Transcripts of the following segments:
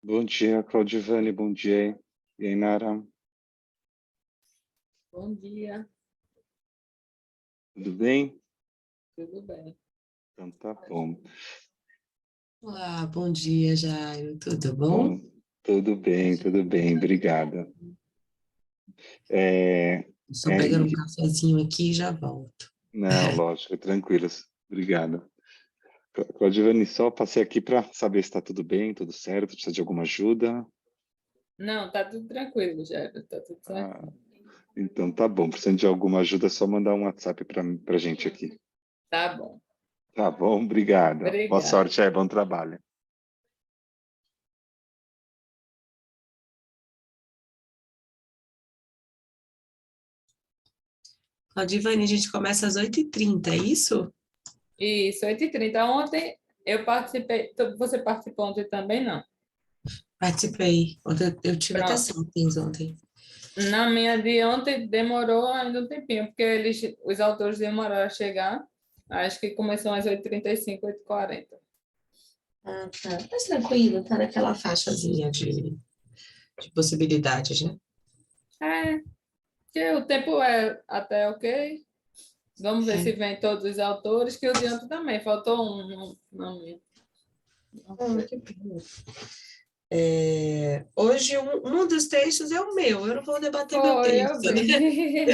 Bom dia, Claudivane, bom dia. E aí, Nara, Bom dia, tudo bem? tudo bem? Então tá bom. Olá, bom dia, Jairo. Tudo bom? Bom, tudo bem, obrigada. É, Estou é, pegando um e- cafezinho aqui e já volto. não, lógico, tranquilo, obrigado. Claudivane, só passei aqui para saber se está tudo bem, tudo certo, precisa de alguma ajuda? Não, tá tudo tranquilo, já, tá tudo Ah, certinho. então tá bom, precisando de alguma ajuda, é só mandar um WhatsApp para gente aqui. Tá bom, Tá bom, obrigado. Boa obrigada. sorte aí, bom trabalho. Claudivane, a gente começa às 8h30, é isso? Isso, 8h30. Ontem eu participei, você participou ontem também, não? Participei. Ontem eu tive até Pronto. Sapiens ontem. Na minha de ontem demorou ainda um tempinho, porque os autores demoraram a chegar. Acho que começou às 8h35, 8h40. Ah, tá. Mas tranquilo, tá naquela faixazinha de possibilidades, né? É, que o tempo é até ok. Vamos ver se É. vem todos os autores, que o de ontem também, faltou um. Não, não Ah, foi. que bom. Hoje, um dos textos é o meu. Eu não vou debater meu Foi, eu texto, né? vi.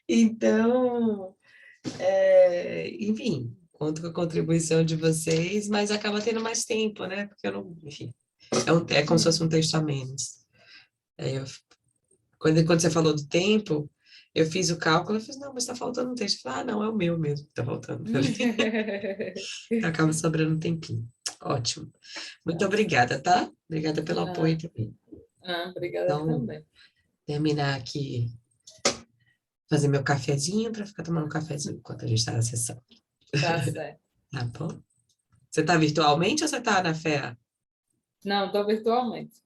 Então, enfim, conto com a contribuição de vocês, mas acaba tendo mais tempo, né? Porque eu não, enfim, é como se fosse um texto a menos. Aí quando você falou do tempo, eu fiz o cálculo, eu fiz, não, mas está faltando um texto. Eu falei, ah, não, é o meu mesmo que está faltando. Então acaba sobrando um tempinho. Ótimo. Muito Tá. obrigada, tá? Obrigada pelo Ah, apoio também. obrigada Então, também. terminar aqui, fazer meu cafezinho para ficar tomando um cafezinho enquanto a gente está na sessão. Tá certo. Tá bom? Você está virtualmente ou você está na fé? Não, estou virtualmente.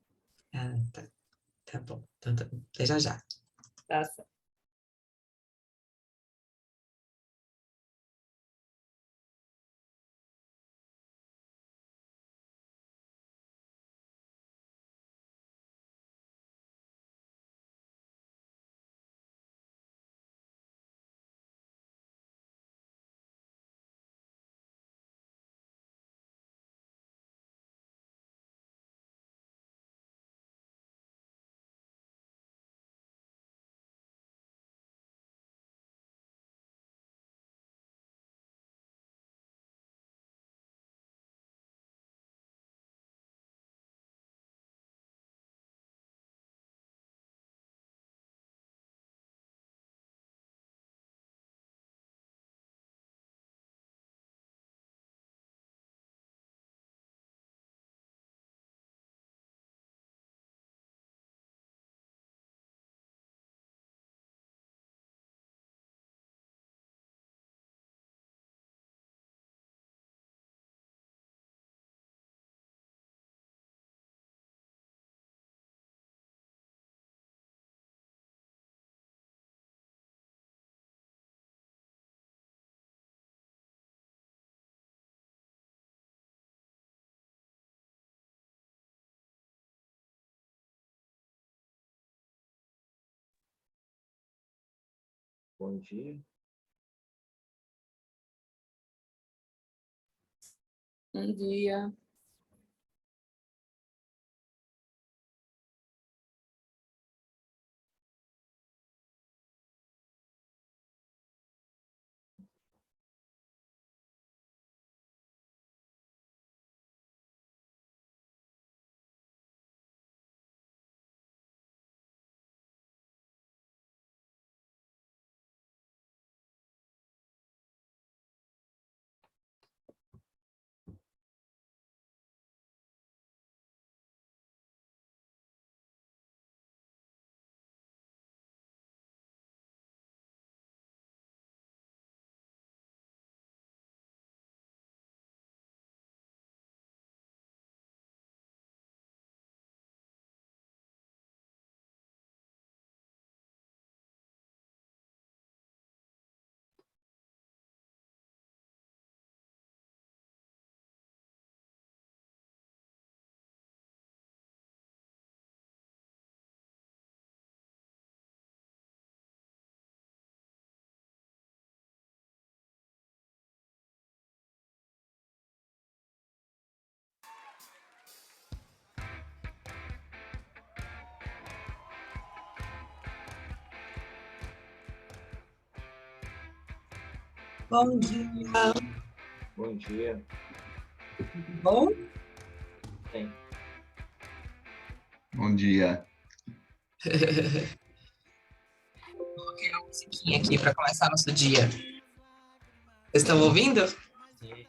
Ah, tá. Tá bom. Então, tá. Até já já. Tá certo. Bom dia. Um dia. Bom dia. Bom dia. Bom? Sim. Bom dia. Coloquei uma musiquinha aqui para começar nosso dia. Vocês estão ouvindo? Sim.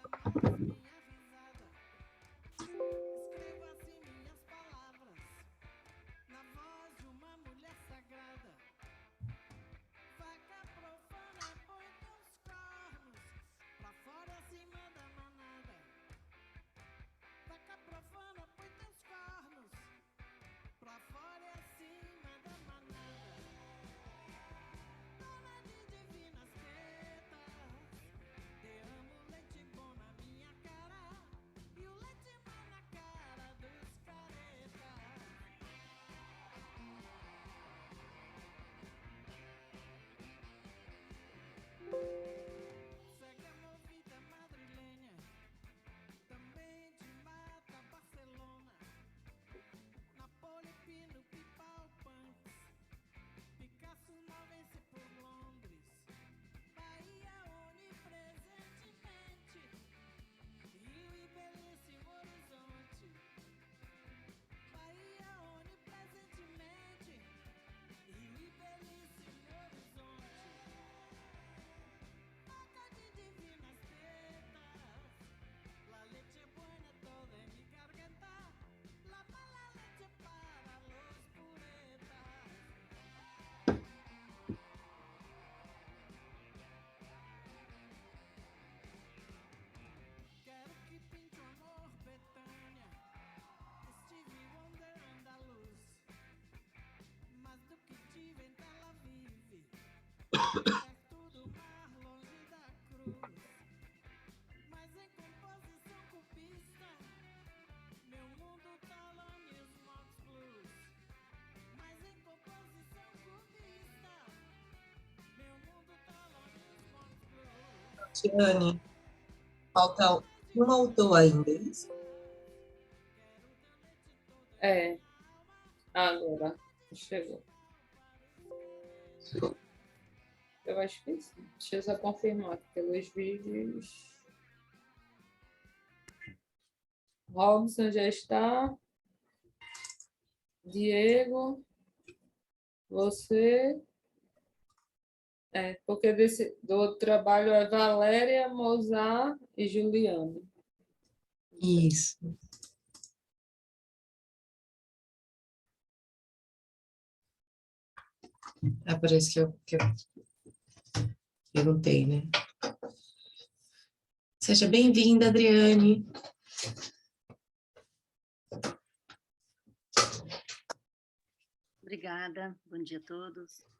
Tiane, falta um autor ainda, é isso? É, agora chegou. Eu acho que sim. Deixa eu só confirmar aqui pelos vídeos. Robson já está. Diego, você. Porque do outro trabalho é Valéria, Mozart e Juliana. Isso. É por isso que eu perguntei, né? Seja bem-vinda, Adriane. Obrigada, bom dia a todos.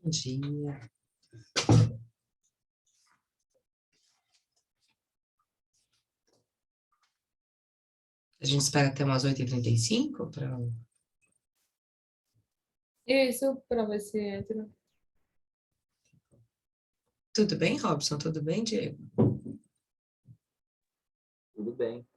Bom dia. A gente espera até umas 8h35 para... Isso, para ver se entra. Tudo bem, Robson? Tudo bem, Diego? Tudo bem.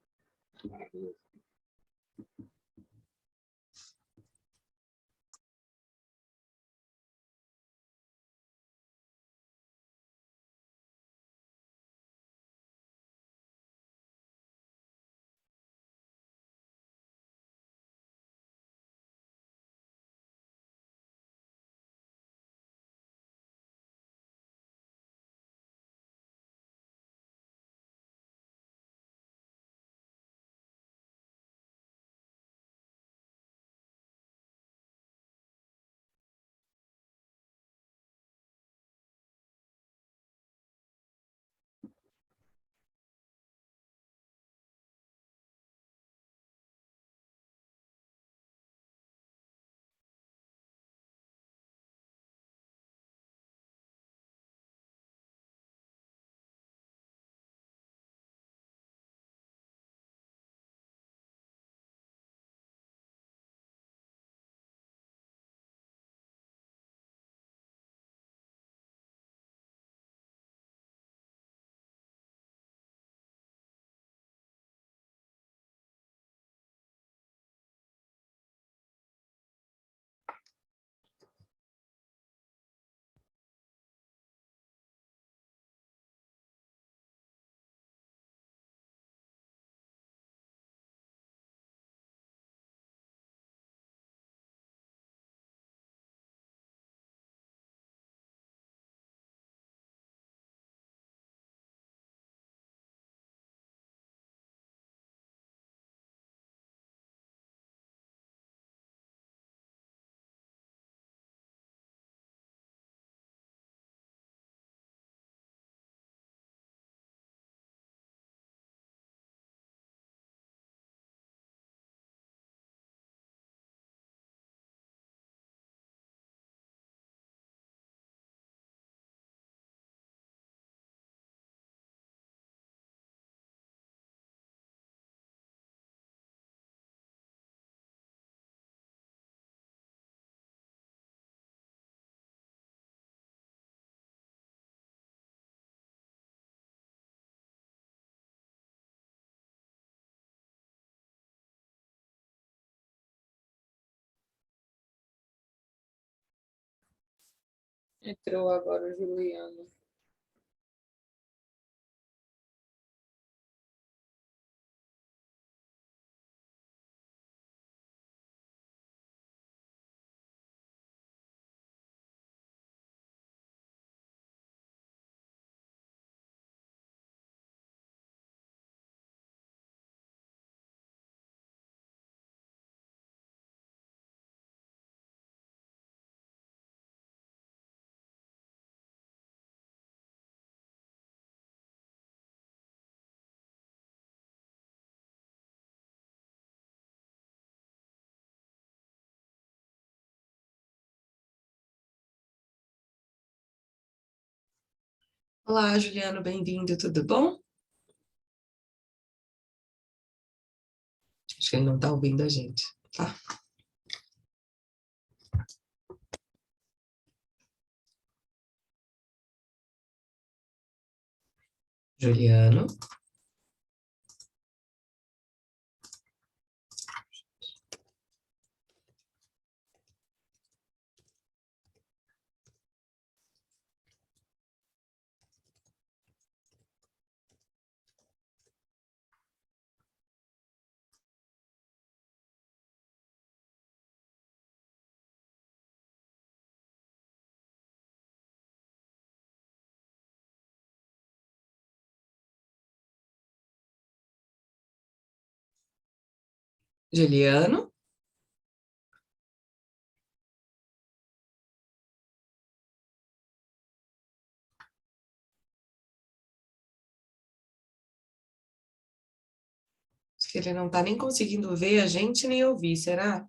Entrou agora o Juliano. Olá, Juliano, bem-vindo, tudo bom? Acho que ele não está ouvindo a gente, tá? Juliano. Juliano. Acho que ele não está nem conseguindo ver a gente nem ouvir, será?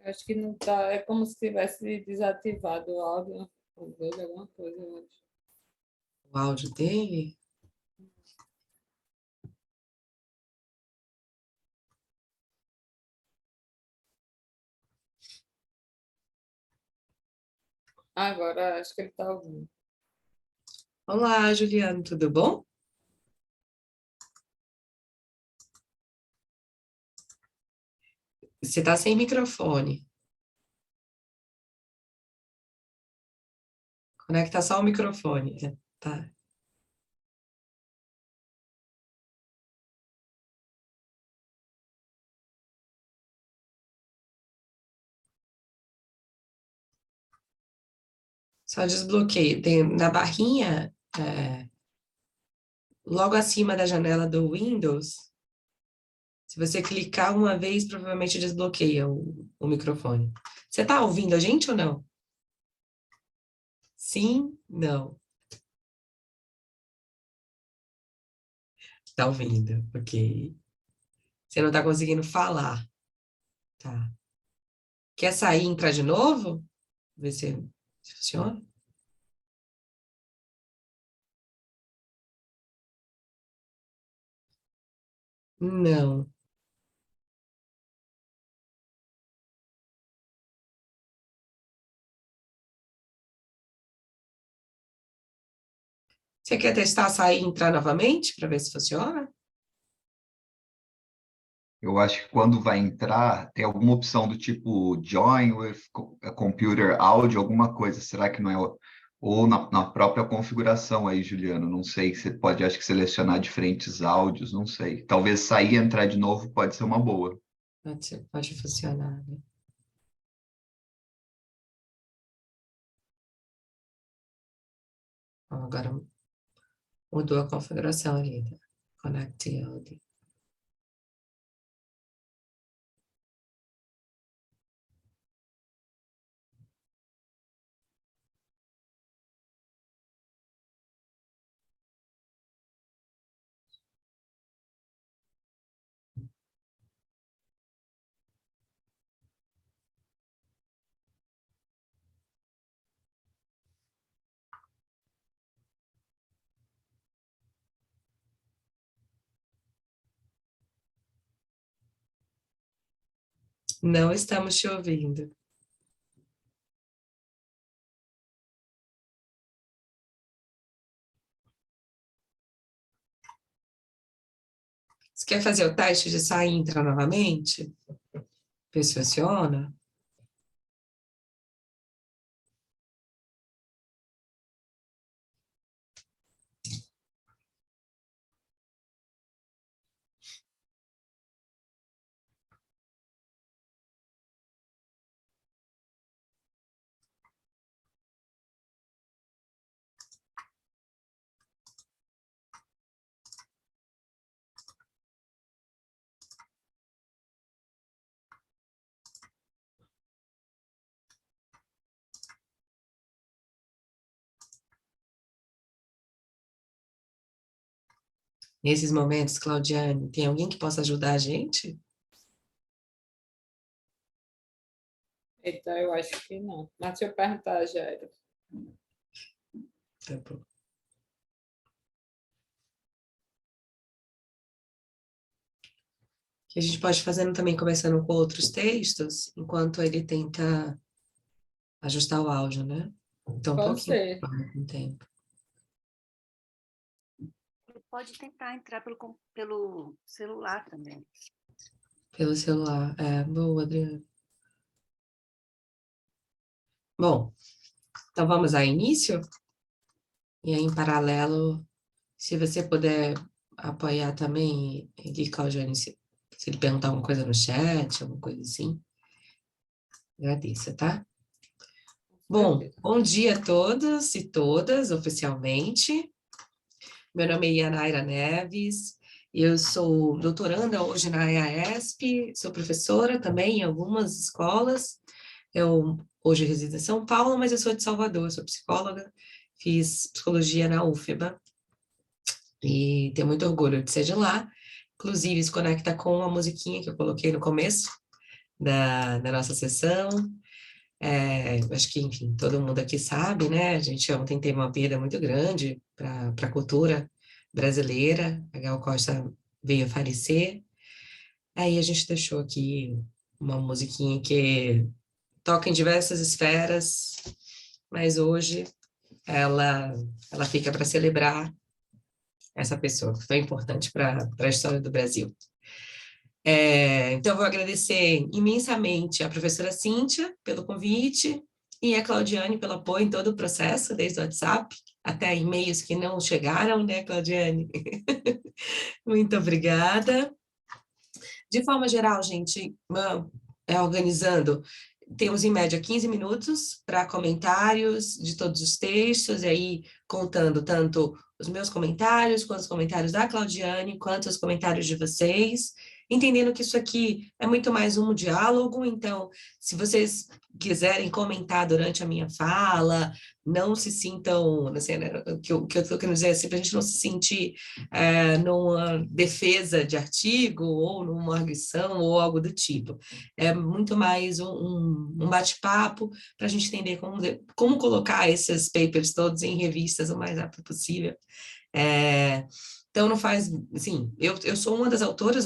Acho que não tá. É como se tivesse desativado o áudio. Talvez alguma coisa, eu acho. O áudio dele? Agora acho que ele está ouvindo. Olá, Juliano, tudo bom? Você está sem microfone. Conecta só o microfone. Tá. Só desbloqueio. Tem na barrinha, logo acima da janela do Windows, se você clicar uma vez, provavelmente desbloqueia o microfone. Você está ouvindo a gente ou não? Sim? Não. Está ouvindo, ok. Você não está conseguindo falar. Tá. Quer sair e entrar de novo? Ver se funciona? Não. Você quer testar sair e entrar novamente para ver se funciona? Eu acho que quando vai entrar, tem alguma opção do tipo Join with Computer Audio, alguma coisa. Será que não é? Ou na própria configuração aí, Juliano? Não sei. Você pode, acho que, selecionar diferentes áudios, não sei. Talvez sair e entrar de novo pode ser uma boa. Pode funcionar, né? Ó, agora mudou a configuração ali. Tá? Connect Audio. Não estamos te ouvindo. Você quer fazer o teste de sair e entrar novamente? Vê se funciona. Nesses momentos, Claudiane, tem alguém que possa ajudar a gente? Então, eu acho que não. Mas deixa eu perguntar, Jairo. Tá bom. Que a gente pode fazendo também, começando com outros textos, enquanto ele tenta ajustar o áudio, né? Então, um Pode pouquinho ser. com tempo. Ele pode tentar entrar pelo celular também. Pelo celular. É, boa, Adriana. Bom, então vamos a início? E aí, em paralelo, se você puder apoiar também, ele, Claudiane, se ele perguntar alguma coisa no chat, alguma coisa assim, agradeço, tá? Bom, bom dia a todos e todas, oficialmente. Meu nome é Yanaira Neves, eu sou doutoranda hoje na EASP, sou professora também em algumas escolas. Eu hoje resido em São Paulo, mas eu sou de Salvador, sou psicóloga, fiz psicologia na UFBA e tenho muito orgulho de ser de lá. Inclusive, isso conecta com a musiquinha que eu coloquei no começo da nossa sessão. Acho que, enfim, todo mundo aqui sabe, né? A gente ontem teve uma perda muito grande para a cultura brasileira. A Gal Costa veio a falecer. Aí a gente deixou aqui uma musiquinha que toca em diversas esferas, mas hoje ela fica para celebrar essa pessoa que foi importante para a história do Brasil. Então, eu vou agradecer imensamente a professora Cíntia pelo convite e a Claudiane pelo apoio em todo o processo, desde o WhatsApp até e-mails que não chegaram, né, Claudiane? Muito obrigada. De forma geral, gente, organizando, temos em média 15 minutos para comentários de todos os textos, e aí contando tanto os meus comentários, quanto os comentários da Claudiane, quanto os comentários de vocês, entendendo que isso aqui é muito mais um diálogo, então, se vocês quiserem comentar durante a minha fala, não se sintam, assim, né, o que eu estou querendo dizer é assim, para a gente não se sentir numa defesa de artigo, ou numa arguição, ou algo do tipo. É muito mais um bate-papo para a gente entender como colocar esses papers todos em revistas o mais rápido possível. Então, não faz, assim, eu sou uma das autoras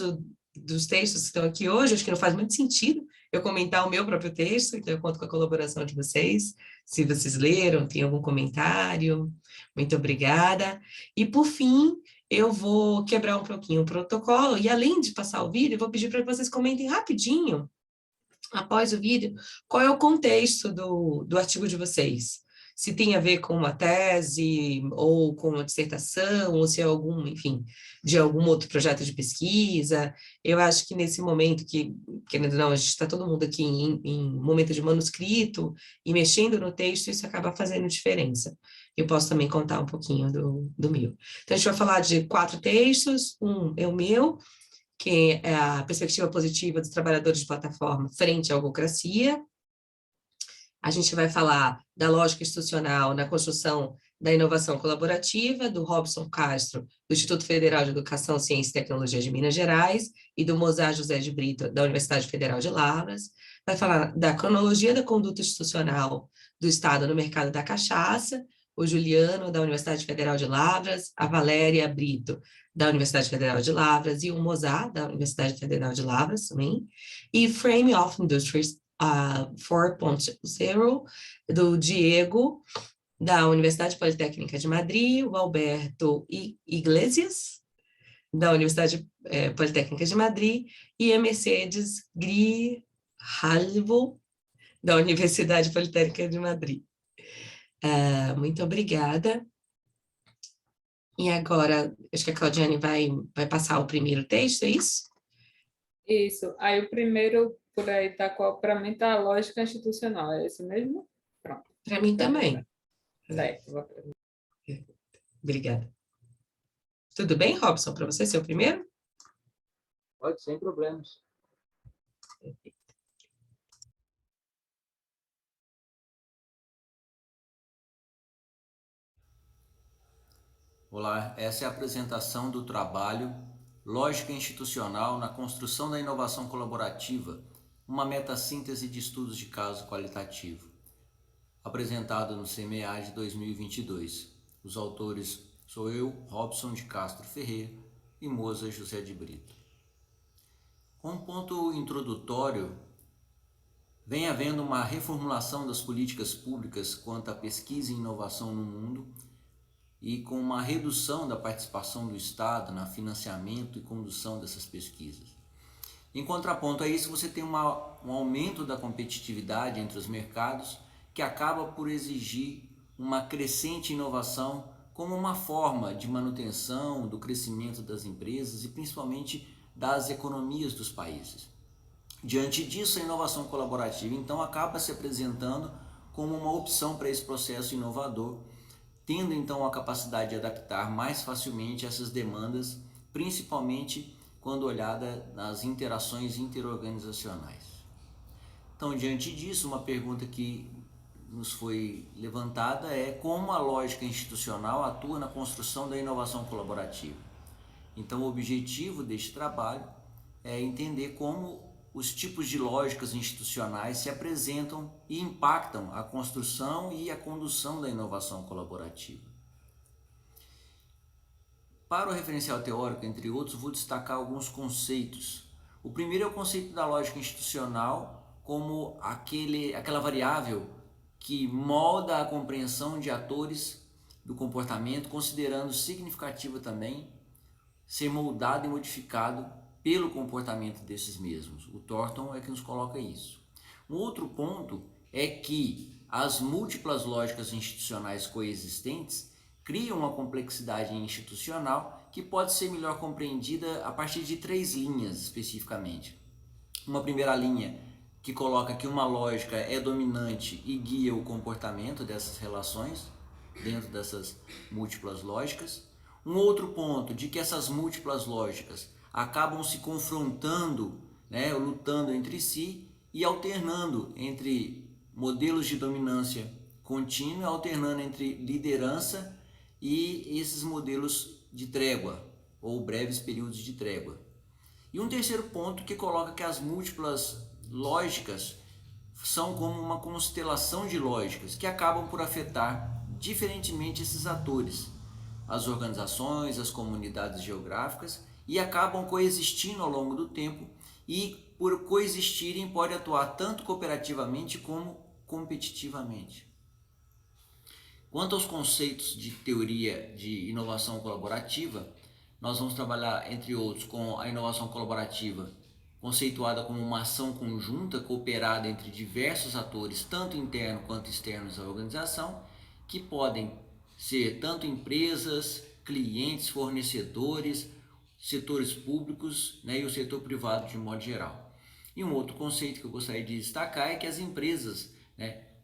dos textos que estão aqui hoje, acho que não faz muito sentido eu comentar o meu próprio texto, então eu conto com a colaboração de vocês, se vocês leram, tem algum comentário, muito obrigada. E, por fim, eu vou quebrar um pouquinho o protocolo, e além de passar o vídeo, eu vou pedir para que vocês comentem rapidinho, após o vídeo, qual é o contexto do artigo de vocês. Se tem a ver com uma tese, ou com uma dissertação, ou se é algum, enfim, de algum outro projeto de pesquisa. Eu acho que nesse momento que, querendo ou não, a gente está todo mundo aqui em momento de manuscrito, e mexendo no texto, isso acaba fazendo diferença. Eu posso também contar um pouquinho do meu. Então, a gente vai falar de 4 textos, um é o meu, que é a perspectiva positiva dos trabalhadores de plataforma frente à burocracia. A gente vai falar da lógica institucional na construção da inovação colaborativa, do Robson Castro, do Instituto Federal de Educação, Ciência e Tecnologia de Minas Gerais, e do Mozart José de Brito, da Universidade Federal de Lavras. Vai falar da cronologia da conduta institucional do Estado no mercado da cachaça, o Juliano, da Universidade Federal de Lavras, a Valéria Brito, da Universidade Federal de Lavras, e o Mozart, da Universidade Federal de Lavras também, e Frame of Industries 4.0, do Diego, da Universidade Politécnica de Madrid, o Alberto Iglesias, da Universidade Politécnica de Madrid, e a Mercedes Halvo, da Universidade Politécnica de Madrid. Muito obrigada. E agora, acho que a Claudiane vai passar o primeiro texto, é isso? Isso. Aí o primeiro, por aí, tá para mim, tá a lógica institucional. É isso mesmo? Pronto. Para mim também. Certo. Vou- Obrigada. Tudo bem, Robson, para você ser o primeiro? Pode, sem problemas. Olá, essa é a apresentação do trabalho Lógica Institucional na Construção da Inovação Colaborativa, uma metassíntese de estudos de caso qualitativo, apresentado no CMA de 2022. Os autores sou eu, Robson de Castro Ferreira, e Moza José de Brito. Como ponto introdutório, vem havendo uma reformulação das políticas públicas quanto à pesquisa e inovação no mundo, e com uma redução da participação do Estado na financiamento e condução dessas pesquisas. Em contraponto a isso, você tem um aumento da competitividade entre os mercados, que acaba por exigir uma crescente inovação como uma forma de manutenção do crescimento das empresas e principalmente das economias dos países. Diante disso, a inovação colaborativa então acaba se apresentando como uma opção para esse processo inovador, tendo então a capacidade de adaptar mais facilmente essas demandas, principalmente quando olhada nas interações interorganizacionais. Então, diante disso, uma pergunta que nos foi levantada é como a lógica institucional atua na construção da inovação colaborativa. Então, o objetivo deste trabalho é entender como os tipos de lógicas institucionais se apresentam e impactam a construção e a condução da inovação colaborativa. Para o referencial teórico, entre outros, vou destacar alguns conceitos. O primeiro é o conceito da lógica institucional como aquela variável que molda a compreensão de atores do comportamento, considerando significativo também ser moldado e modificado pelo comportamento desses mesmos. O Thornton é que nos coloca isso. Um outro ponto é que as múltiplas lógicas institucionais coexistentes criam uma complexidade institucional que pode ser melhor compreendida a partir de 3 linhas especificamente. Uma primeira linha que coloca que uma lógica é dominante e guia o comportamento dessas relações dentro dessas múltiplas lógicas. Um outro ponto de que essas múltiplas lógicas acabam se confrontando, lutando entre si e alternando entre modelos de dominância contínua, alternando entre liderança e esses modelos de trégua ou breves períodos de trégua. E um terceiro ponto que coloca que as múltiplas lógicas são como uma constelação de lógicas que acabam por afetar diferentemente esses atores, as organizações, as comunidades geográficas, e acabam coexistindo ao longo do tempo e, por coexistirem, pode atuar tanto cooperativamente como competitivamente. Quanto aos conceitos de teoria de inovação colaborativa, nós vamos trabalhar, entre outros, com a inovação colaborativa, conceituada como uma ação conjunta cooperada entre diversos atores, tanto internos quanto externos à organização, que podem ser tanto empresas, clientes, fornecedores, setores públicos, e o setor privado de modo geral. E um outro conceito que eu gostaria de destacar é que as empresas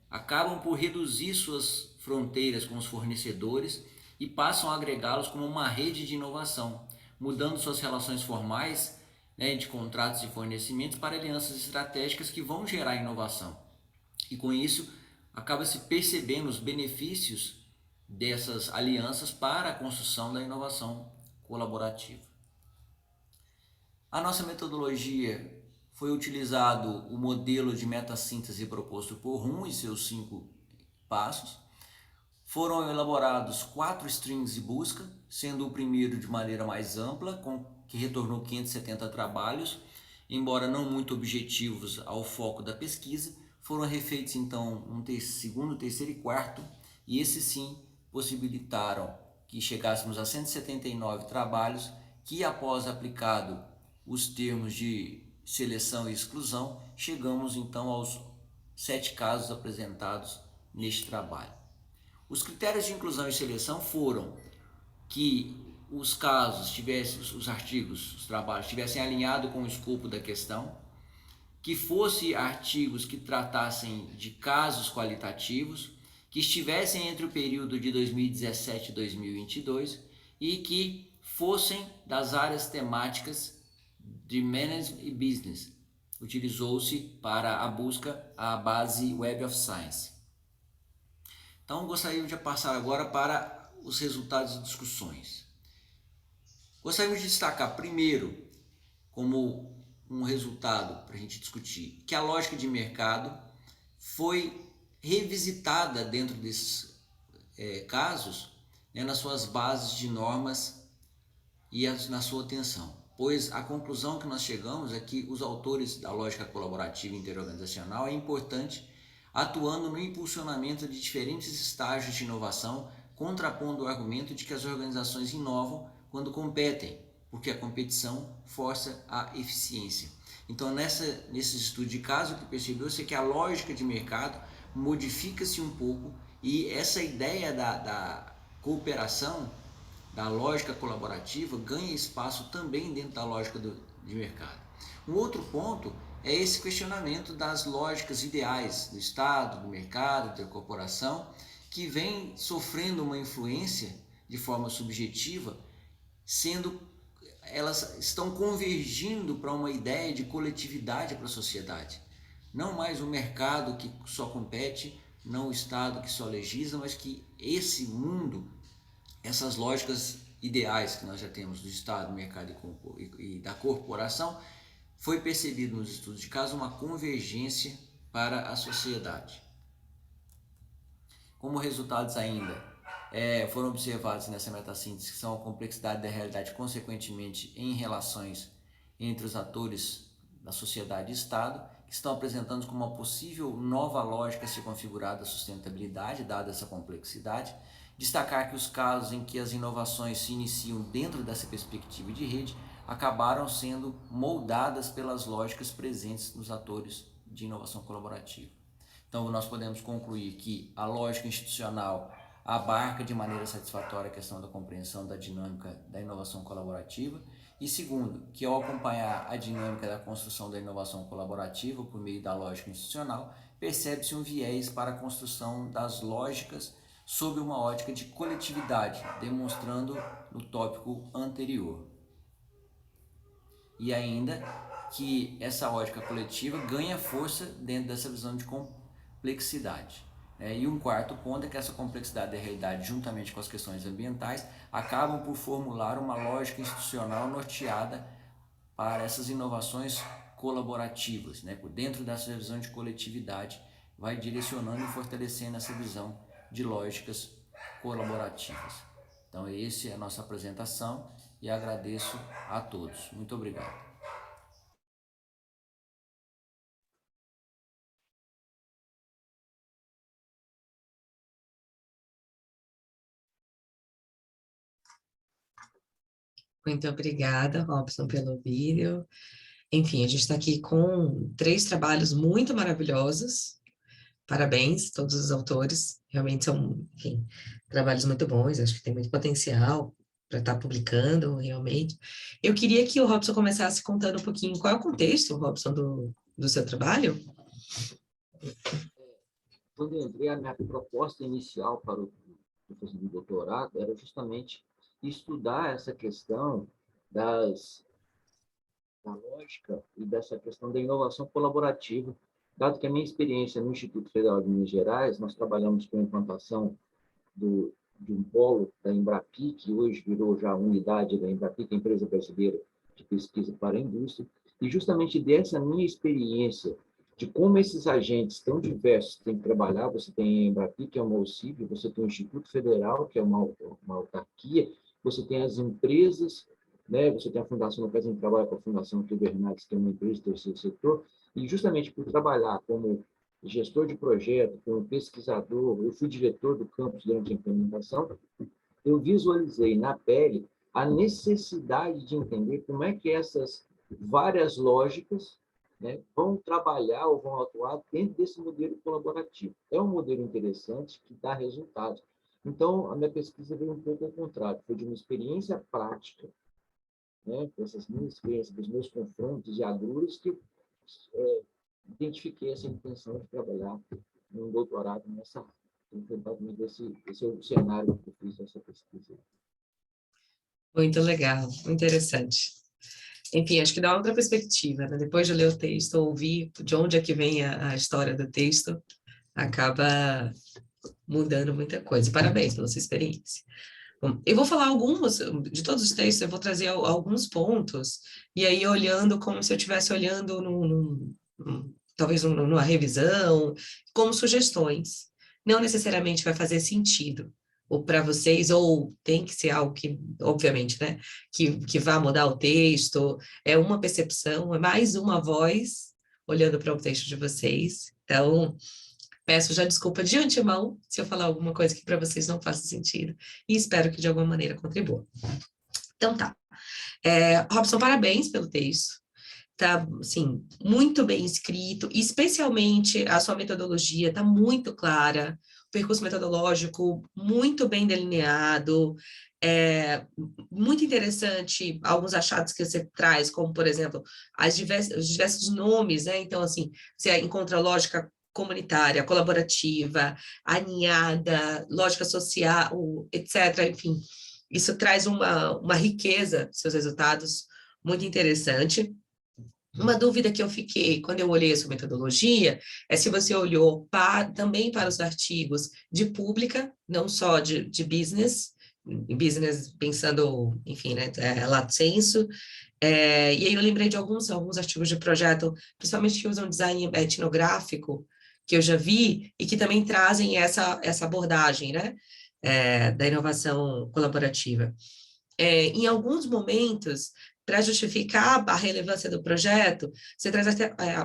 acabam por reduzir suas fronteiras com os fornecedores e passam a agregá-los como uma rede de inovação, mudando suas relações formais de contratos de fornecimento para alianças estratégicas que vão gerar inovação. E com isso, acaba-se percebendo os benefícios dessas alianças para a construção da inovação colaborativa. A nossa metodologia foi utilizado o modelo de metassíntese proposto por Rum e seus 5 passos. Foram elaborados 4 strings de busca, sendo o primeiro de maneira mais ampla, que retornou 570 trabalhos, embora não muito objetivos ao foco da pesquisa. Foram refeitos então segundo, terceiro e quarto, e esses sim possibilitaram que chegássemos a 179 trabalhos que, após aplicado os termos de seleção e exclusão, chegamos então aos 7 casos apresentados neste trabalho. Os critérios de inclusão e seleção foram que os casos tivessem, os artigos, os trabalhos tivessem alinhado com o escopo da questão, que fossem artigos que tratassem de casos qualitativos, que estivessem entre o período de 2017 e 2022 e que fossem das áreas temáticas de Management e Business. Utilizou-se para a busca a base Web of Science. Então, gostaria de passar agora para os resultados e discussões. Gostaríamos de destacar primeiro, como um resultado para a gente discutir, que a lógica de mercado foi revisitada dentro desses casos, né, nas suas bases de normas e na sua atenção, pois a conclusão que nós chegamos é que os autores da lógica colaborativa interorganizacional é importante, atuando no impulsionamento de diferentes estágios de inovação, contrapondo o argumento de que as organizações inovam quando competem, porque a competição força a eficiência. Então, nesse estudo de caso, o que percebeu-se é que a lógica de mercado modifica-se um pouco e essa ideia da cooperação, da lógica colaborativa, ganha espaço também dentro da lógica de mercado. Um outro ponto é esse questionamento das lógicas ideais do Estado, do mercado, da corporação, que vem sofrendo uma influência de forma subjetiva, elas estão convergindo para uma ideia de coletividade para a sociedade. Não mais o mercado que só compete, não o Estado que só legisla, mas que esse mundo, essas lógicas ideais que nós já temos do Estado, do mercado e da corporação, foi percebido nos estudos de caso uma convergência para a sociedade. Como resultados ainda, foram observados nessa metassíntese que são a complexidade da realidade, consequentemente, em relações entre os atores da sociedade e Estado, que estão apresentando como uma possível nova lógica a ser configurada a sustentabilidade, dada essa complexidade. Destacar que os casos em que as inovações se iniciam dentro dessa perspectiva de rede acabaram sendo moldadas pelas lógicas presentes nos atores de inovação colaborativa. Então, nós podemos concluir que a lógica institucional abarca de maneira satisfatória a questão da compreensão da dinâmica da inovação colaborativa e, segundo, que ao acompanhar a dinâmica da construção da inovação colaborativa por meio da lógica institucional, percebe-se um viés para a construção das lógicas sob uma ótica de coletividade, demonstrando no tópico anterior. E ainda que essa ótica coletiva ganha força dentro dessa visão de complexidade. E um quarto ponto é que essa complexidade da realidade, juntamente com as questões ambientais, acabam por formular uma lógica institucional norteada para essas inovações colaborativas, por dentro dessa visão de coletividade, vai direcionando e fortalecendo essa visão de lógicas colaborativas. Então, essa é a nossa apresentação e agradeço a todos. Muito obrigado. Muito obrigada, Robson, pelo vídeo. Enfim, a gente está aqui com 3 trabalhos muito maravilhosos. Parabéns, todos os autores. Realmente são, enfim, trabalhos muito bons. Acho que tem muito potencial para estar publicando, realmente. Eu queria que o Robson começasse contando um pouquinho qual é o contexto, Robson, do seu trabalho. Quando eu entrei, a minha proposta inicial para o professor de doutorado era justamente estudar essa questão da lógica e dessa questão da inovação colaborativa, dado que a minha experiência no Instituto Federal de Minas Gerais, nós trabalhamos com a implantação de um polo da Embrapi, que hoje virou já unidade da Embrapi, que é a empresa brasileira de pesquisa para a indústria, e justamente dessa minha experiência de como esses agentes tão diversos têm que trabalhar. Você tem a Embrapi, que é uma OCIB, você tem o Instituto Federal, que é uma autarquia, você tem as empresas, você tem a Fundação, no caso, a gente trabalha com a Fundação Arthur Bernardes, que é uma empresa do terceiro setor, e justamente por trabalhar como gestor de projeto, como pesquisador, eu fui diretor do campus durante a implementação, eu visualizei na pele a necessidade de entender como é que essas várias lógicas, né, vão trabalhar ou vão atuar dentro desse modelo colaborativo. É um modelo interessante que dá resultados. Então, a minha pesquisa veio um pouco ao contrário, foi de uma experiência prática, né, dessas minhas experiências, dos meus confrontos e agruras, que identifiquei essa intenção de trabalhar num doutorado nessa área. Então, esse é o cenário que eu fiz essa pesquisa. Muito legal, muito interessante. Enfim, acho que dá outra perspectiva, né? Depois de ler o texto, ouvir de onde é que vem a história do texto, acaba mudando muita coisa. Parabéns pela sua experiência. Bom, eu vou falar alguns, de todos os textos, eu vou trazer alguns pontos, e aí olhando como se eu estivesse olhando talvez numa revisão, como sugestões. Não necessariamente vai fazer sentido, ou para vocês, ou tem que ser algo que, obviamente, né, que vá mudar o texto, é uma percepção, é mais uma voz olhando para o texto de vocês. Então, peço já desculpa de antemão se eu falar alguma coisa que para vocês não faça sentido, e espero que de alguma maneira contribua. Então tá. Robson, parabéns pelo texto. Tá, assim, muito bem escrito, especialmente a sua metodologia está muito clara, o percurso metodológico muito bem delineado, muito interessante alguns achados que você traz, como, por exemplo, os diversos nomes, né? Então, assim, você encontra lógica comunitária, colaborativa, aninhada, lógica social, etc. Enfim, isso traz uma riqueza dos seus resultados muito interessante. Uma dúvida que eu fiquei quando eu olhei a sua metodologia é se você olhou também para os artigos de pública, não só de business pensando, enfim, né, lato sensu, e aí eu lembrei de alguns artigos de projeto, principalmente que usam design etnográfico, que eu já vi, e que também trazem essa abordagem, né, da inovação colaborativa. Em alguns momentos, para justificar a relevância do projeto, você traz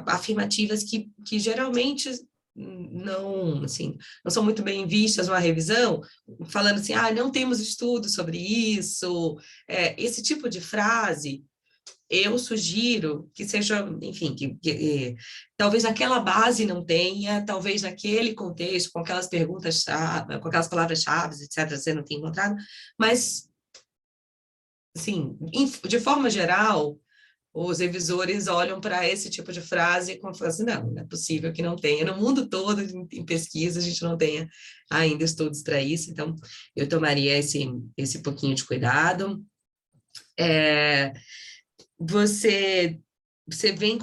afirmativas que geralmente não, assim, não são muito bem vistas numa revisão, falando assim, não temos estudo sobre isso, esse tipo de frase, eu sugiro que seja, enfim, que talvez naquela base não tenha, talvez naquele contexto, com aquelas perguntas, com aquelas palavras-chave, etc., você não tenha encontrado, mas assim, de forma geral, os revisores olham para esse tipo de frase e falam assim, não é possível que não tenha. No mundo todo, em pesquisa, a gente não tenha ainda estudos para isso, então eu tomaria esse pouquinho de cuidado. Você vem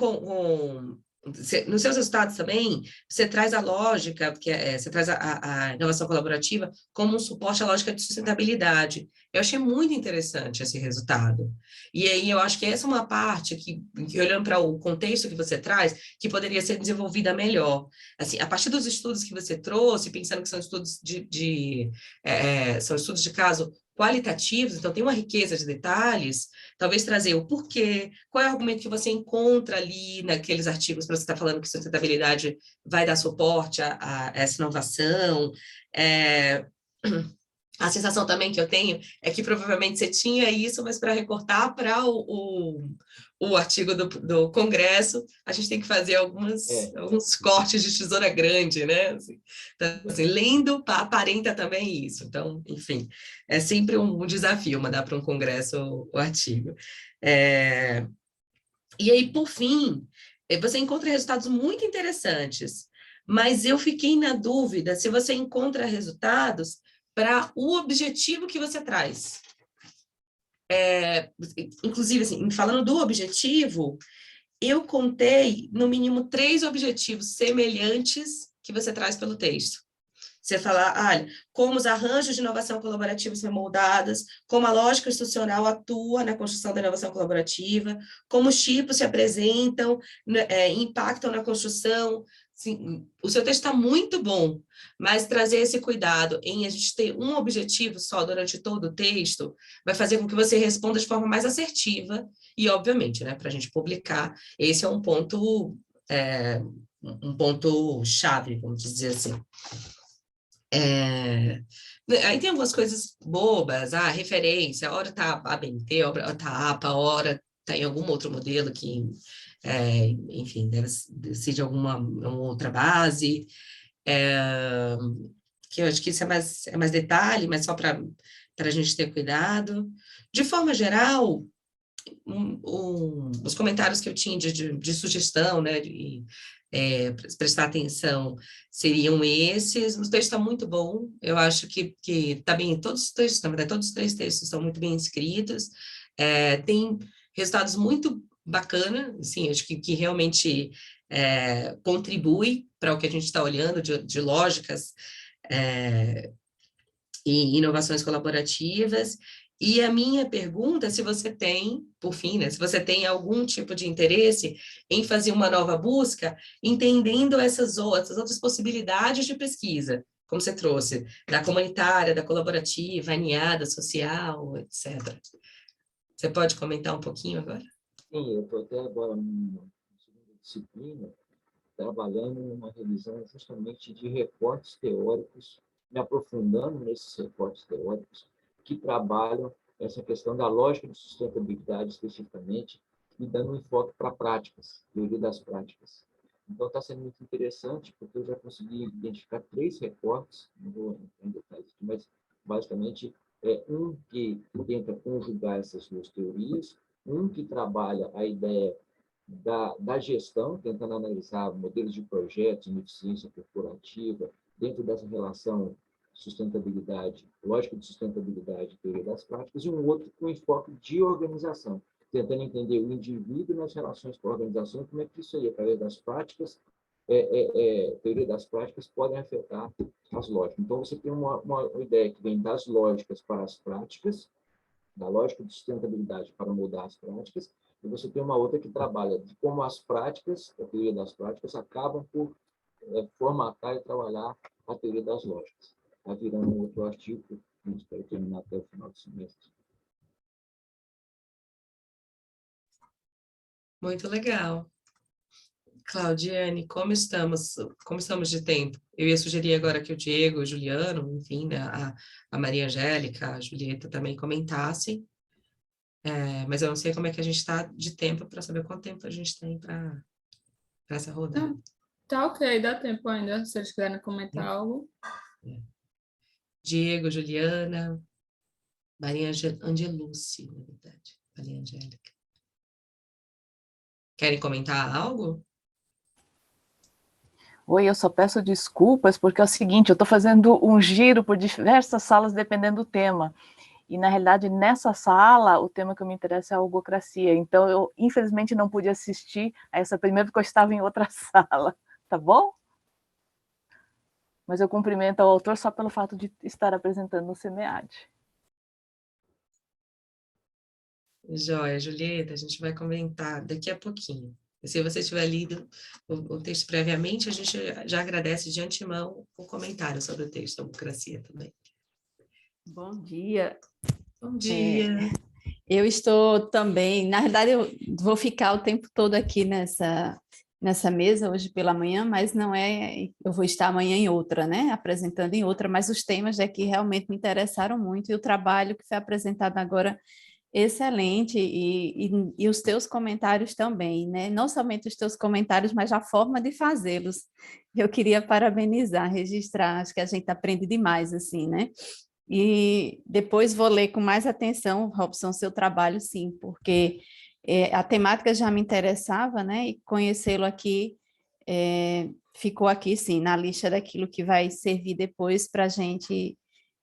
nos seus resultados também, você traz a lógica, você traz a inovação colaborativa como um suporte à lógica de sustentabilidade. Eu achei muito interessante esse resultado. E aí eu acho que essa é uma parte que olhando para o contexto que você traz, que poderia ser desenvolvida melhor. Assim, a partir dos estudos que você trouxe, pensando que são estudos são estudos de caso qualitativos, então tem uma riqueza de detalhes, talvez trazer o porquê, qual é o argumento que você encontra ali naqueles artigos para você estar falando que sustentabilidade vai dar suporte a essa inovação. A sensação também que eu tenho é que provavelmente você tinha isso, mas para recortar para o artigo do Congresso, a gente tem que fazer alguns cortes de tesoura grande, né? Assim, então, assim, lendo aparenta também isso. Então, enfim, é sempre um desafio mandar para um Congresso o artigo. E aí, por fim, você encontra resultados muito interessantes, mas eu fiquei na dúvida se você encontra resultados para o objetivo que você traz. Inclusive, assim, falando do objetivo, eu contei, no mínimo, 3 objetivos semelhantes que você traz pelo texto. Você fala, como os arranjos de inovação colaborativa são moldados, como a lógica institucional atua na construção da inovação colaborativa, como os tipos se apresentam, impactam na construção. Assim, o seu texto está muito bom, mas trazer esse cuidado em a gente ter um objetivo só durante todo o texto vai fazer com que você responda de forma mais assertiva e, obviamente, né, para a gente publicar, esse é um ponto chave, vamos dizer assim. Aí tem algumas coisas bobas, referência, hora tá ABNT, hora tá APA, hora tem algum outro modelo que, enfim, seja uma outra base, que eu acho que isso é mais detalhe, mas só para a gente ter cuidado. De forma geral, os comentários que eu tinha de sugestão, né, de prestar atenção, seriam esses. O texto está muito bom, eu acho que está bem, todos os textos, na verdade, todos os 3 textos estão muito bem escritos, tem resultados muito bacanas, assim, acho que realmente contribui para o que a gente está olhando de lógicas e inovações colaborativas. E a minha pergunta, se você tem, por fim, né, se você tem algum tipo de interesse em fazer uma nova busca, entendendo essas outras possibilidades de pesquisa, como você trouxe, da comunitária, da colaborativa, aninhada, social, etc. Você pode comentar um pouquinho agora? Sim, eu estou até agora numa segunda disciplina, trabalhando numa revisão justamente de recortes teóricos, me aprofundando nesses recortes teóricos que trabalham essa questão da lógica de sustentabilidade especificamente e dando um enfoque para práticas, teoria das práticas. Então, está sendo muito interessante, porque eu já consegui identificar 3 recortes, não vou entrar em detalhes aqui, mas basicamente um que tenta conjugar essas 2 teorias, um que trabalha a ideia da gestão, tentando analisar modelos de projetos, ineficiência corporativa, dentro dessa relação sustentabilidade, lógica de sustentabilidade e teoria das práticas, e um outro com enfoque de organização, tentando entender o indivíduo nas relações com a organização, como é que isso aí, através das práticas, teoria das práticas, podem afetar as lógicas. Então, você tem uma ideia que vem das lógicas para as práticas, da lógica de sustentabilidade para mudar as práticas, e você tem uma outra que trabalha de como as práticas, a teoria das práticas, acabam por formatar e trabalhar a teoria das lógicas. Está virando um outro artigo que a gente espera terminar até o final do semestre. Muito legal. Claudiane, como estamos de tempo? Eu ia sugerir agora que o Diego, o Juliano, enfim, né, a Maria Angélica, a Julieta também comentassem, mas eu não sei como é que a gente está de tempo para saber quanto tempo a gente tem para essa rodada. Tá ok, dá tempo ainda, se eles quiserem comentar algo. Diego, Juliana, Maria Angelucci, na verdade, Maria Angélica. Querem comentar algo? Oi, eu só peço desculpas, porque é o seguinte, eu estou fazendo um giro por diversas salas, dependendo do tema. E, na realidade, nessa sala, o tema que me interessa é a holocracia. Então, eu, infelizmente, não pude assistir a essa primeira, porque eu estava em outra sala. Tá bom? Mas eu cumprimento ao autor só pelo fato de estar apresentando no SEMEAD. Joia, Julieta, a gente vai comentar daqui a pouquinho. Se você tiver lido o texto previamente, a gente já agradece de antemão o comentário sobre o texto da democracia também. Bom dia. Bom dia. Eu estou também, na verdade, eu vou ficar o tempo todo aqui nessa mesa hoje pela manhã, mas não é, eu vou estar amanhã em outra, né? Apresentando em outra, mas os temas que realmente me interessaram muito e o trabalho que foi apresentado agora excelente, e os teus comentários também, né? Não somente os teus comentários, mas a forma de fazê-los. Eu queria parabenizar, registrar, acho que a gente aprende demais, assim, né? E depois vou ler com mais atenção, Robson, seu trabalho, sim, porque a temática já me interessava, né? E conhecê-lo aqui, ficou aqui, sim, na lista daquilo que vai servir depois para a gente,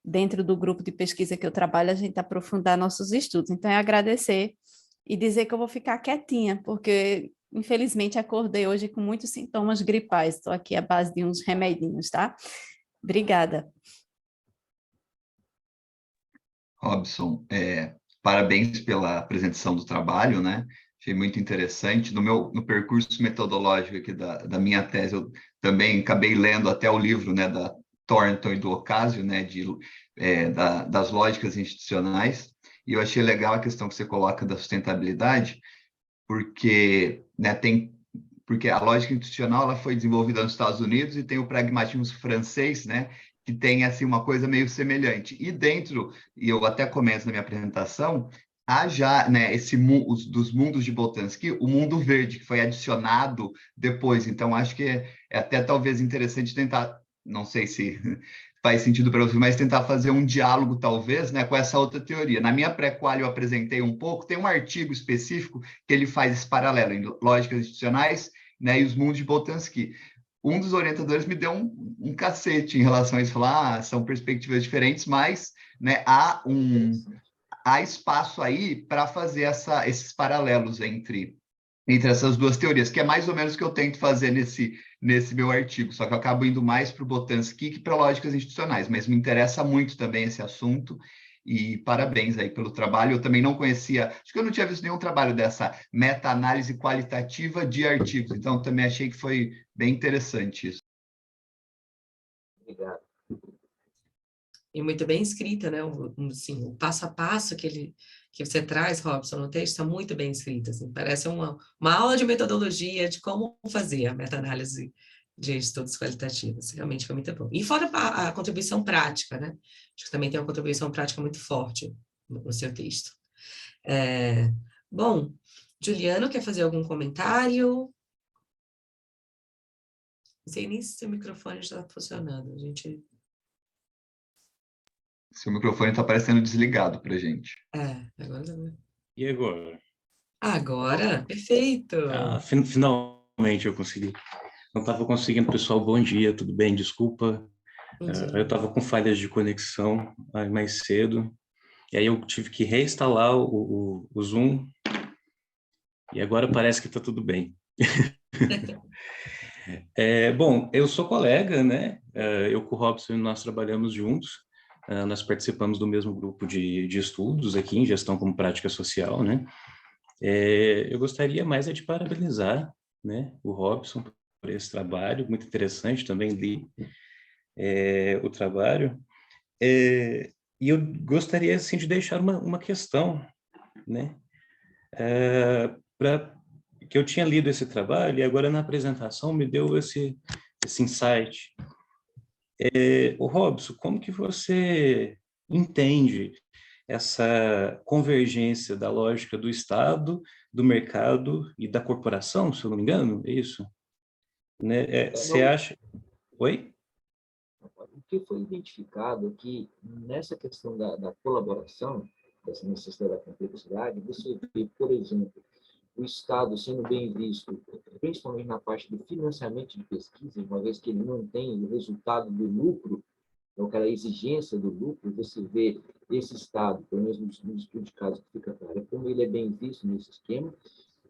dentro do grupo de pesquisa que eu trabalho, a gente aprofundar nossos estudos. Então, é agradecer e dizer que eu vou ficar quietinha, porque, infelizmente, acordei hoje com muitos sintomas gripais. Estou aqui à base de uns remedinhos, tá? Obrigada. Robson, parabéns pela apresentação do trabalho, né? Achei muito interessante. No percurso metodológico aqui da minha tese, eu também acabei lendo até o livro, né, da Thornton e do Ocasio, né, das lógicas institucionais, e eu achei legal a questão que você coloca da sustentabilidade, porque, né, porque a lógica institucional ela foi desenvolvida nos Estados Unidos e tem o pragmatismo francês, né, que tem assim uma coisa meio semelhante. E eu até comento na minha apresentação há já, né, dos mundos de Boltanski, o mundo verde, que foi adicionado depois. Então, acho que é até talvez interessante tentar, não sei se faz sentido para você, mas tentar fazer um diálogo, talvez, né, com essa outra teoria. Na minha pré-qual eu apresentei um pouco, tem um artigo específico que ele faz esse paralelo em lógicas institucionais, né, e os mundos de Boltanski. Um dos orientadores me deu um cacete em relação a isso, falar, são perspectivas diferentes, mas, né, há espaço aí para fazer esses paralelos entre essas duas teorias, que é mais ou menos o que eu tento fazer nesse meu artigo, só que eu acabo indo mais para o Boltanski que para lógicas institucionais, mas me interessa muito também esse assunto, e parabéns aí pelo trabalho. Eu também não conhecia, acho que eu não tinha visto nenhum trabalho dessa meta-análise qualitativa de artigos, então também achei que foi bem interessante isso. Obrigado. E muito bem escrita, né? Assim, o passo a passo que você traz, Robson, no texto, está muito bem escrito. Assim, parece uma aula de metodologia de como fazer a meta-análise de estudos qualitativos. Realmente foi muito bom. E fora a contribuição prática, né? Acho que também tem uma contribuição prática muito forte no seu texto. Bom, Juliano, quer fazer algum comentário? Não sei nem se seu microfone está funcionando. A gente... Seu microfone está parecendo desligado para a gente. Agora... E agora? Agora? Perfeito! Finalmente eu consegui. Não estava conseguindo, pessoal. Bom dia, tudo bem? Desculpa. Eu estava com falhas de conexão mais cedo. E aí eu tive que reinstalar o Zoom. E agora parece que está tudo bem. Bom, eu sou colega, né? Eu com o Robson, nós trabalhamos juntos. Nós participamos do mesmo grupo de estudos aqui em gestão como prática social, né? Eu gostaria mais de parabenizar, né, o Robson por esse trabalho, muito interessante, também li o trabalho, e eu gostaria, assim, de deixar uma questão, né, que eu tinha lido esse trabalho e agora na apresentação me deu esse insight. O Robson, como que você entende essa convergência da lógica do Estado, do mercado e da corporação, se eu não me engano, é isso? Né? Você acha... Oi? O que foi identificado é que nessa questão da colaboração, dessa necessidade da complexidade, você vê, por exemplo, o Estado sendo bem visto, principalmente na parte do financiamento de pesquisa, uma vez que ele não tem o resultado do lucro, então aquela exigência do lucro, você vê esse Estado, pelo menos no estudo de caso que fica claro, como ele é bem visto nesse esquema.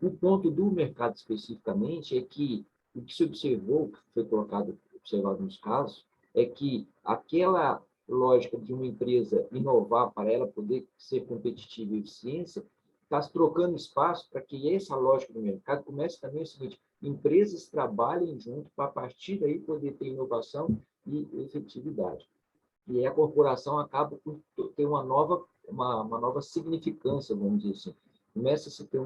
O ponto do mercado especificamente é que o que se observou, que foi observado nos casos, é que aquela lógica de uma empresa inovar para ela poder ser competitiva e eficiência, está se trocando espaço para que essa lógica do mercado comece também o seguinte: empresas trabalhem junto para, a partir daí, poder ter inovação e efetividade. E aí a corporação acaba por ter uma nova significância, vamos dizer assim. Começa a se ter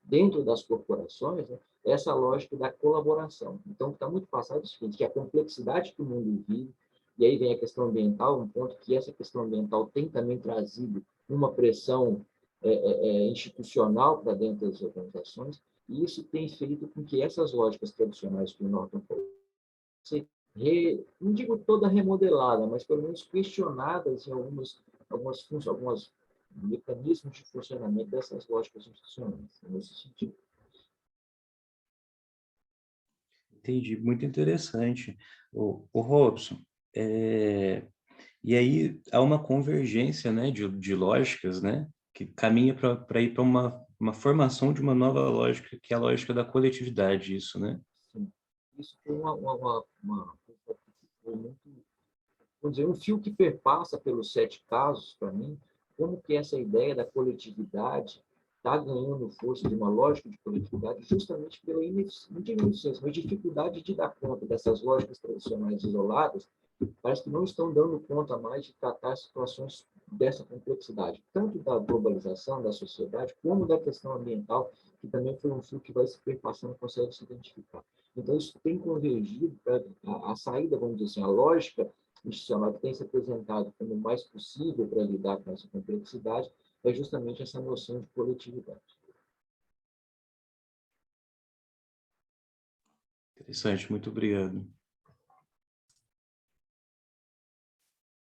dentro das corporações, né, essa lógica da colaboração. Então, está muito passado o seguinte, que a complexidade que o mundo vive, e aí vem a questão ambiental, um ponto que essa questão ambiental tem também trazido uma pressão institucional para dentro das organizações, e isso tem feito com que essas lógicas tradicionais que o Norton falou, não digo toda remodelada, mas pelo menos questionadas em alguns mecanismos de funcionamento dessas lógicas institucionais, nesse sentido. Entendi, muito interessante. O Robson, e aí há uma convergência, né, de lógicas, né, que caminha para ir para uma formação de uma nova lógica, que é a lógica da coletividade, isso, né? Sim. Isso foi vamos dizer, um fio que perpassa pelos 7 casos, para mim, como que essa ideia da coletividade está ganhando força de uma lógica de coletividade justamente pela ineficiência, mas dificuldade de dar conta dessas lógicas tradicionais isoladas, parece que não estão dando conta mais de tratar situações dessa complexidade, tanto da globalização da sociedade, como da questão ambiental, que também foi um fio que vai se perpassando, consegue se identificar. Então, isso tem convergido para a saída, vamos dizer assim, a lógica institucional que tem se apresentado como mais possível para lidar com essa complexidade, é justamente essa noção de coletividade. Interessante, muito obrigado.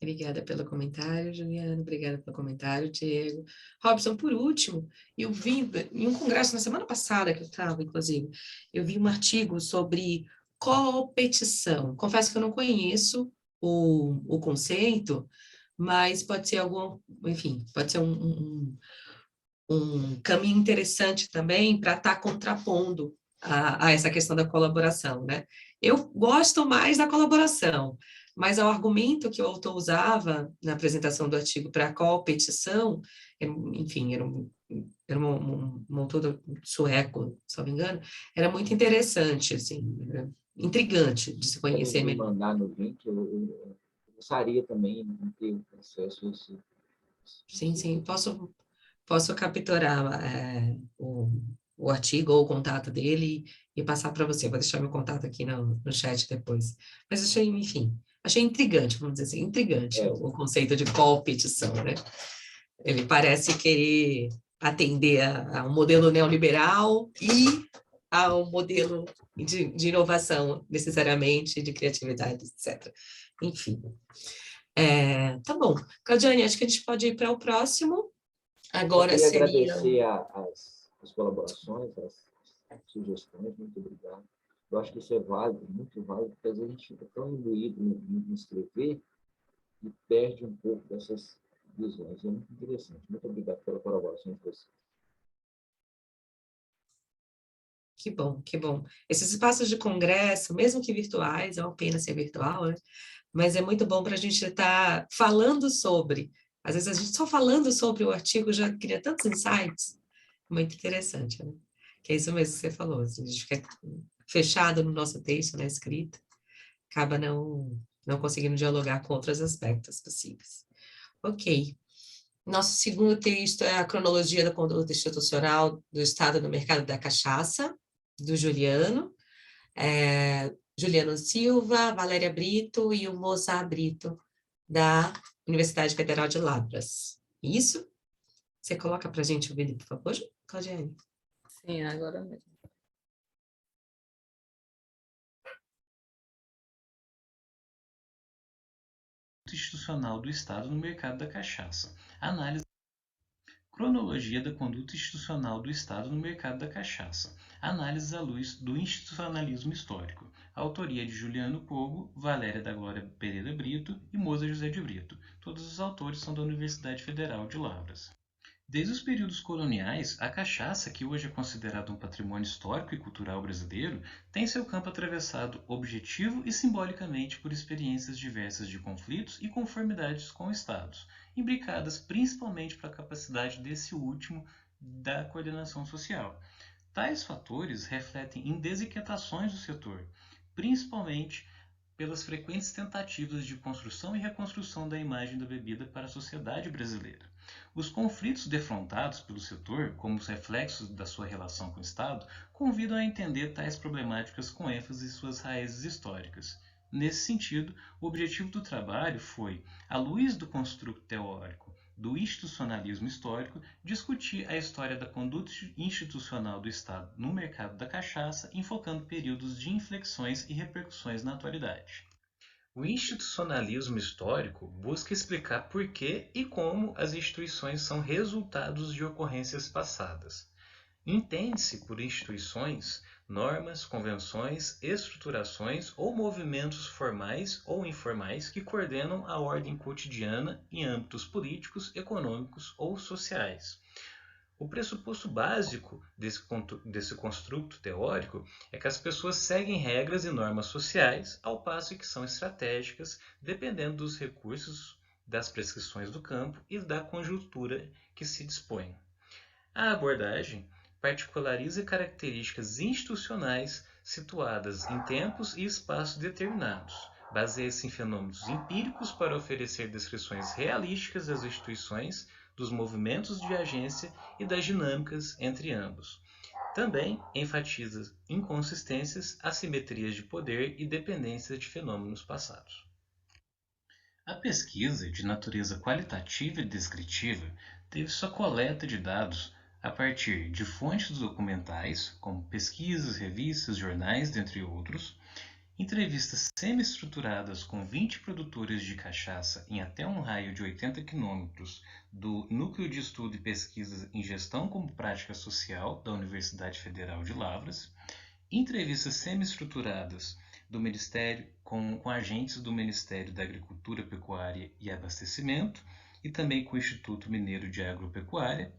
Obrigada pelo comentário, Juliana. Obrigada pelo comentário, Diego. Robson, por último, eu vi em um congresso na semana passada que eu estava, inclusive, eu vi um artigo sobre competição. Confesso que eu não conheço o conceito, mas pode ser enfim, pode ser um caminho interessante também para estar contrapondo a essa questão da colaboração, né? Eu gosto mais da colaboração, mas o argumento que o autor usava na apresentação do artigo para a competição, enfim, era um autor sueco, se não me engano, era muito interessante, assim, intrigante de se conhecer Me melhor. mandar no link, eu gostaria também de ter acesso a esse. Sim, posso capturar o artigo ou o contato dele e passar para você. Vou deixar meu contato aqui no chat depois. Mas achei, enfim, achei intrigante, vamos dizer assim, intrigante o conceito de competição, né? Ele parece querer atender a um modelo neoliberal e a um modelo de inovação, necessariamente, de criatividade, etc. Enfim. Tá bom. Claudiane, acho que a gente pode ir para o próximo. Agora Eu queria seria... agradecer as colaborações, as sugestões, muito obrigado. Eu acho que isso é válido, muito válido, porque às vezes a gente fica tão imbuído em escrever e perde um pouco dessas visões. É muito interessante. Muito obrigado pela colaboração de vocês. Que bom, que bom. Esses espaços de congresso, mesmo que virtuais, é uma pena ser virtual, né? Mas é muito bom para a gente estar falando sobre. Às vezes a gente só falando sobre o artigo já cria tantos insights. Muito interessante, né? Que é isso mesmo que você falou. A gente fica fechado no nosso texto, na escrita, acaba não conseguindo dialogar com outros aspectos possíveis. Ok. Nosso segundo texto é a cronologia da conduta institucional do Estado no mercado da cachaça, do Juliano. Juliano Silva, Valéria Brito e o Moça Brito, da Universidade Federal de Lavras. Isso? Você coloca para a gente o vídeo, por favor, Claudiane? Sim, agora mesmo. Institucional do Estado no mercado da cachaça. Análise. Cronologia da conduta institucional do Estado no mercado da cachaça. Análise à luz do institucionalismo histórico. Autoria de Juliano Pogo, Valéria da Glória Pereira Brito e Moza José de Brito. Todos os autores são da Universidade Federal de Lavras. Desde os períodos coloniais, a cachaça, que hoje é considerada um patrimônio histórico e cultural brasileiro, tem seu campo atravessado objetivo e simbolicamente por experiências diversas de conflitos e conformidades com estados, imbricadas principalmente pela capacidade desse último da coordenação social. Tais fatores refletem em desinquietações do setor, principalmente pelas frequentes tentativas de construção e reconstrução da imagem da bebida para a sociedade brasileira. Os conflitos defrontados pelo setor, como os reflexos da sua relação com o Estado, convidam a entender tais problemáticas com ênfase em suas raízes históricas. Nesse sentido, o objetivo do trabalho foi, à luz do construto teórico do institucionalismo histórico, discutir a história da conduta institucional do Estado no mercado da cachaça, enfocando períodos de inflexões e repercussões na atualidade. O institucionalismo histórico busca explicar por que e como as instituições são resultados de ocorrências passadas. Entende-se por instituições, normas, convenções, estruturações ou movimentos formais ou informais que coordenam a ordem cotidiana em âmbitos políticos, econômicos ou sociais. O pressuposto básico desse construto teórico é que as pessoas seguem regras e normas sociais, ao passo que são estratégicas, dependendo dos recursos, das prescrições do campo e da conjuntura que se dispõe. A abordagem particulariza características institucionais situadas em tempos e espaços determinados. Baseia-se em fenômenos empíricos para oferecer descrições realísticas das instituições, dos movimentos de agência e das dinâmicas entre ambos. Também enfatiza inconsistências, assimetrias de poder e dependências de fenômenos passados. A pesquisa, de natureza qualitativa e descritiva, teve sua coleta de dados a partir de fontes documentais, como pesquisas, revistas, jornais, dentre outros, entrevistas semi-estruturadas com 20 produtores de cachaça em até um raio de 80 quilômetros do Núcleo de Estudo e Pesquisa em Gestão como Prática Social da Universidade Federal de Lavras, entrevistas semi-estruturadas do Ministério com agentes do Ministério da Agricultura, Pecuária e Abastecimento e também com o Instituto Mineiro de Agropecuária,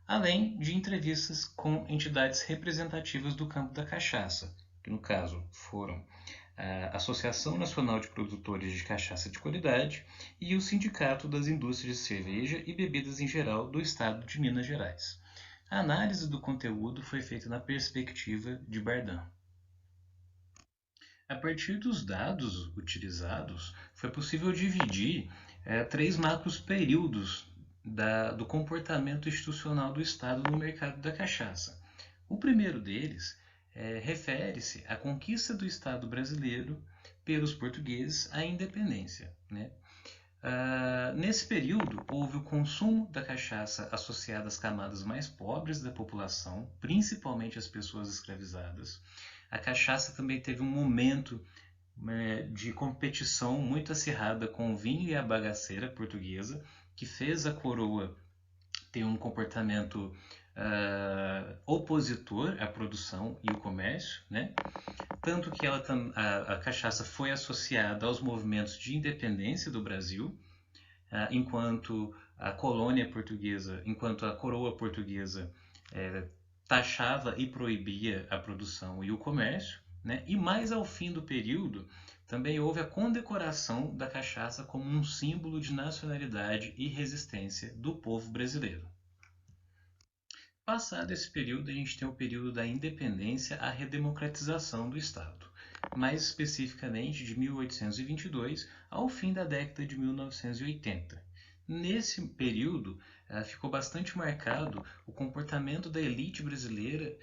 além de entrevistas com entidades representativas do campo da cachaça, que no caso foram a Associação Nacional de Produtores de Cachaça de Qualidade e o Sindicato das Indústrias de Cerveja e Bebidas em Geral do Estado de Minas Gerais. A análise do conteúdo foi feita na perspectiva de Bardhan. A partir dos dados utilizados, foi possível dividir 3 macros períodos do comportamento institucional do Estado no mercado da cachaça. O primeiro deles refere-se à conquista do Estado brasileiro pelos portugueses à independência, né? Nesse período, houve o consumo da cachaça associado às camadas mais pobres da população, principalmente as pessoas escravizadas. A cachaça também teve um momento de competição muito acirrada com o vinho e a bagaceira portuguesa, que fez a coroa ter um comportamento opositor à produção e ao comércio, né? Tanto que a cachaça foi associada aos movimentos de independência do Brasil, enquanto a coroa portuguesa taxava e proibia a produção e o comércio, né? E mais ao fim do período, também houve a condecoração da cachaça como um símbolo de nacionalidade e resistência do povo brasileiro. Passado esse período, a gente tem o período da independência à redemocratização do Estado, mais especificamente de 1822 ao fim da década de 1980. Nesse período, ficou bastante marcado o comportamento da elite brasileira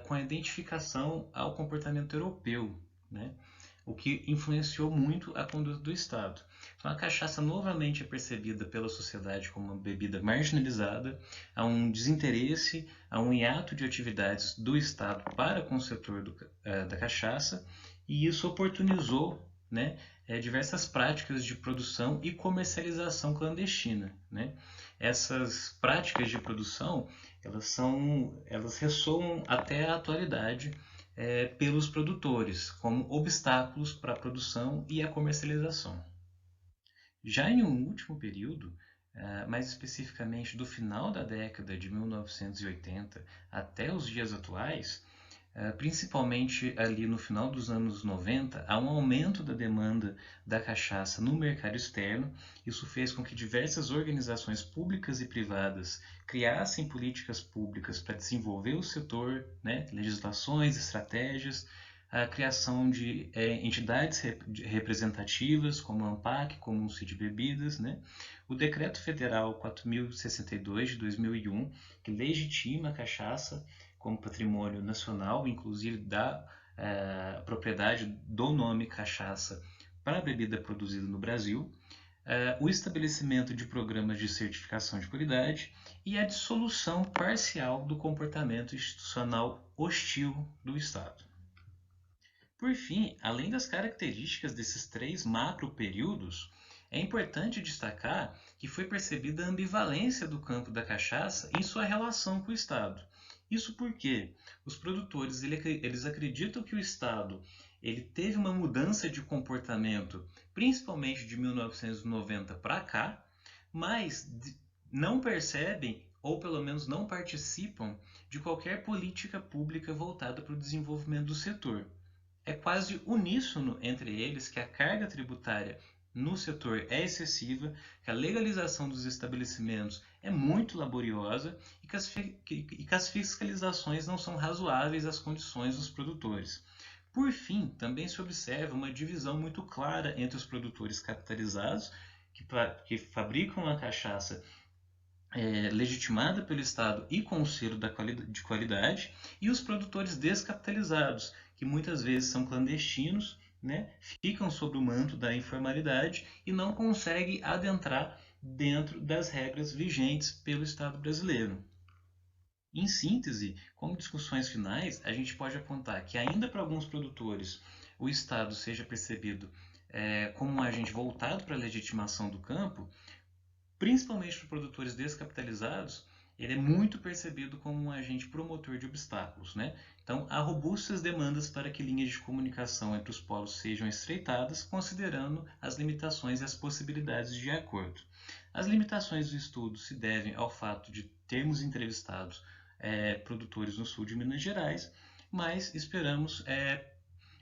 com a identificação ao comportamento europeu, né? O que influenciou muito a conduta do Estado. Então, a cachaça novamente é percebida pela sociedade como uma bebida marginalizada, há um desinteresse, há um hiato de atividades do Estado para com o setor da cachaça, e isso oportunizou, né, diversas práticas de produção e comercialização clandestina, né? Essas práticas de produção, elas ressoam até a atualidade pelos produtores, como obstáculos para a produção e a comercialização. Já em um último período, mais especificamente do final da década de 1980 até os dias atuais, principalmente ali no final dos anos 90, há um aumento da demanda da cachaça no mercado externo. Isso fez com que diversas organizações públicas e privadas criassem políticas públicas para desenvolver o setor, né, legislações, estratégias, a criação de entidades representativas, como a ANPAC, como o CID Bebidas, né? O Decreto Federal 4062 de 2001, que legitima a cachaça como patrimônio nacional, inclusive dá propriedade do nome cachaça para a bebida produzida no Brasil, o estabelecimento de programas de certificação de qualidade e a dissolução parcial do comportamento institucional hostil do Estado. Por fim, além das características desses 3 macro-períodos, é importante destacar que foi percebida a ambivalência do campo da cachaça em sua relação com o Estado. Isso porque os produtores eles acreditam que o Estado ele teve uma mudança de comportamento, principalmente de 1990 para cá, mas não percebem, ou pelo menos não participam, de qualquer política pública voltada para o desenvolvimento do setor. É quase uníssono entre eles que a carga tributária no setor é excessiva, que a legalização dos estabelecimentos é muito laboriosa e que as fiscalizações não são razoáveis às condições dos produtores. Por fim, também se observa uma divisão muito clara entre os produtores capitalizados, que fabricam a cachaça legitimada pelo Estado e com o selo de qualidade, e os produtores descapitalizados, que muitas vezes são clandestinos, né, ficam sob o manto da informalidade e não conseguem adentrar dentro das regras vigentes pelo Estado brasileiro. Em síntese, como discussões finais, a gente pode apontar que ainda para alguns produtores o Estado seja percebido como um agente voltado para a legitimação do campo, principalmente para produtores descapitalizados, ele é muito percebido como um agente promotor de obstáculos, né? Então, há robustas demandas para que linhas de comunicação entre os polos sejam estreitadas, considerando as limitações e as possibilidades de acordo. As limitações do estudo se devem ao fato de termos entrevistado produtores no sul de Minas Gerais, mas esperamos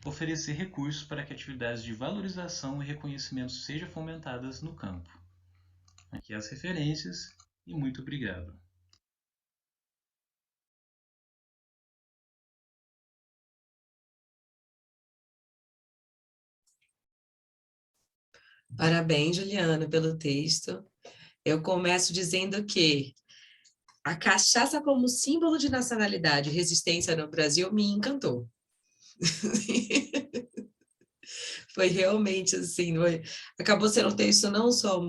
oferecer recursos para que atividades de valorização e reconhecimento sejam fomentadas no campo. Aqui as referências e muito obrigado. Parabéns, Juliana, pelo texto. Eu começo dizendo que a cachaça como símbolo de nacionalidade e resistência no Brasil me encantou. Foi realmente assim, acabou sendo um texto não só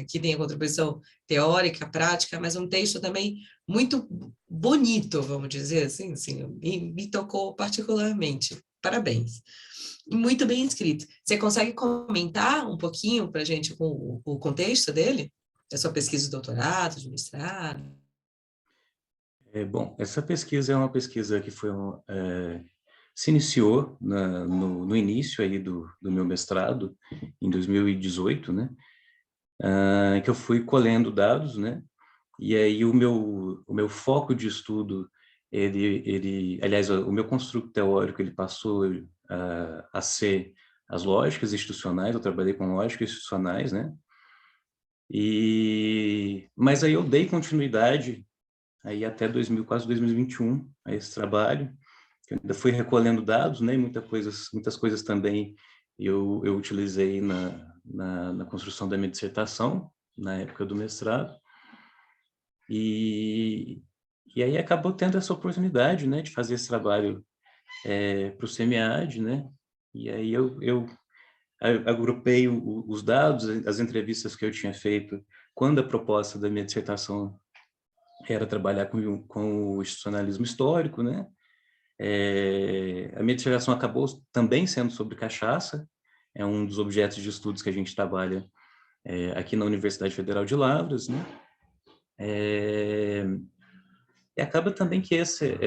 que tem a contribuição teórica, prática, mas um texto também muito bonito, vamos dizer assim, me tocou particularmente. Parabéns. Muito bem escrito. Você consegue comentar um pouquinho para a gente o contexto dele? Da sua pesquisa de doutorado, de mestrado? Bom, essa pesquisa é uma pesquisa que se iniciou no início aí do meu mestrado, em 2018, né? Que eu fui colhendo dados, né? E aí o meu foco de estudo, aliás, o meu construto teórico, ele passou a ser as lógicas institucionais. Eu trabalhei com lógicas institucionais, né? Mas aí eu dei continuidade aí até quase 2021 a esse trabalho. Eu ainda fui recolhendo dados, né? Muitas coisas também eu utilizei na construção da minha dissertação, na época do mestrado. E aí acabou tendo essa oportunidade, né, de fazer esse trabalho para o SEMIAD, né? E aí eu agrupei os dados, as entrevistas que eu tinha feito quando a proposta da minha dissertação era trabalhar com o institucionalismo histórico, né? A minha dissertação acabou também sendo sobre cachaça, é um dos objetos de estudos que a gente trabalha aqui na Universidade Federal de Lavras, né? E acaba também que esse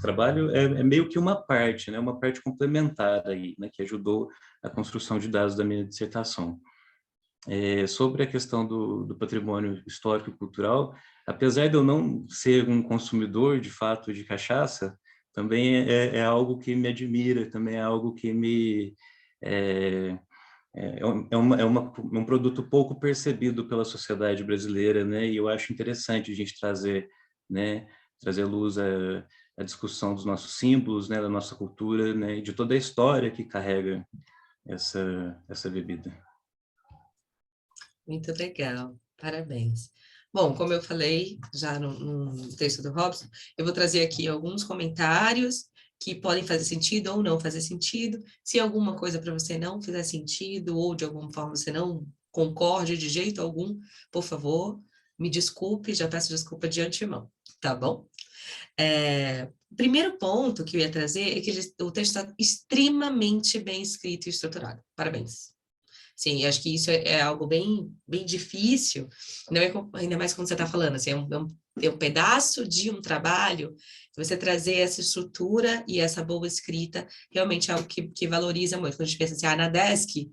trabalho é meio que uma parte, né? Uma parte complementar aí, né? Que ajudou a construção de dados da minha dissertação. Sobre a questão do patrimônio histórico e cultural, apesar de eu não ser um consumidor de fato de cachaça, também é algo que me admira, também é algo que um produto pouco percebido pela sociedade brasileira, né? E eu acho interessante a gente trazer, né, trazer luz à discussão dos nossos símbolos, né, da nossa cultura, né, e de toda a história que carrega essa bebida. Muito legal, parabéns. Bom, como eu falei já no texto do Robson, eu vou trazer aqui alguns comentários que podem fazer sentido ou não fazer sentido. Se alguma coisa para você não fizer sentido ou de alguma forma você não concorde de jeito algum, por favor, me desculpe, já peço desculpa de antemão, tá bom? O primeiro ponto que eu ia trazer é que o texto está extremamente bem escrito e estruturado. Parabéns. Sim, acho que isso é algo bem difícil, ainda mais quando você está falando, assim, é um pedaço de um trabalho, você trazer essa estrutura e essa boa escrita, realmente é algo que valoriza muito. Quando a gente pensa assim, na desk,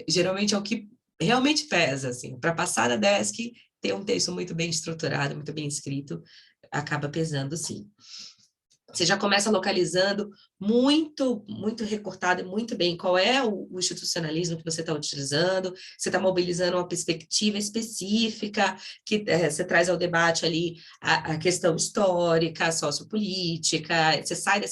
geralmente é o que realmente pesa, assim, para passar na desk, ter um texto muito bem estruturado, muito bem escrito, acaba pesando, sim. Você já começa localizando muito recortado e muito bem qual é o institucionalismo que você está utilizando, você está mobilizando uma perspectiva específica, que você traz ao debate ali a questão histórica, sociopolítica, você sai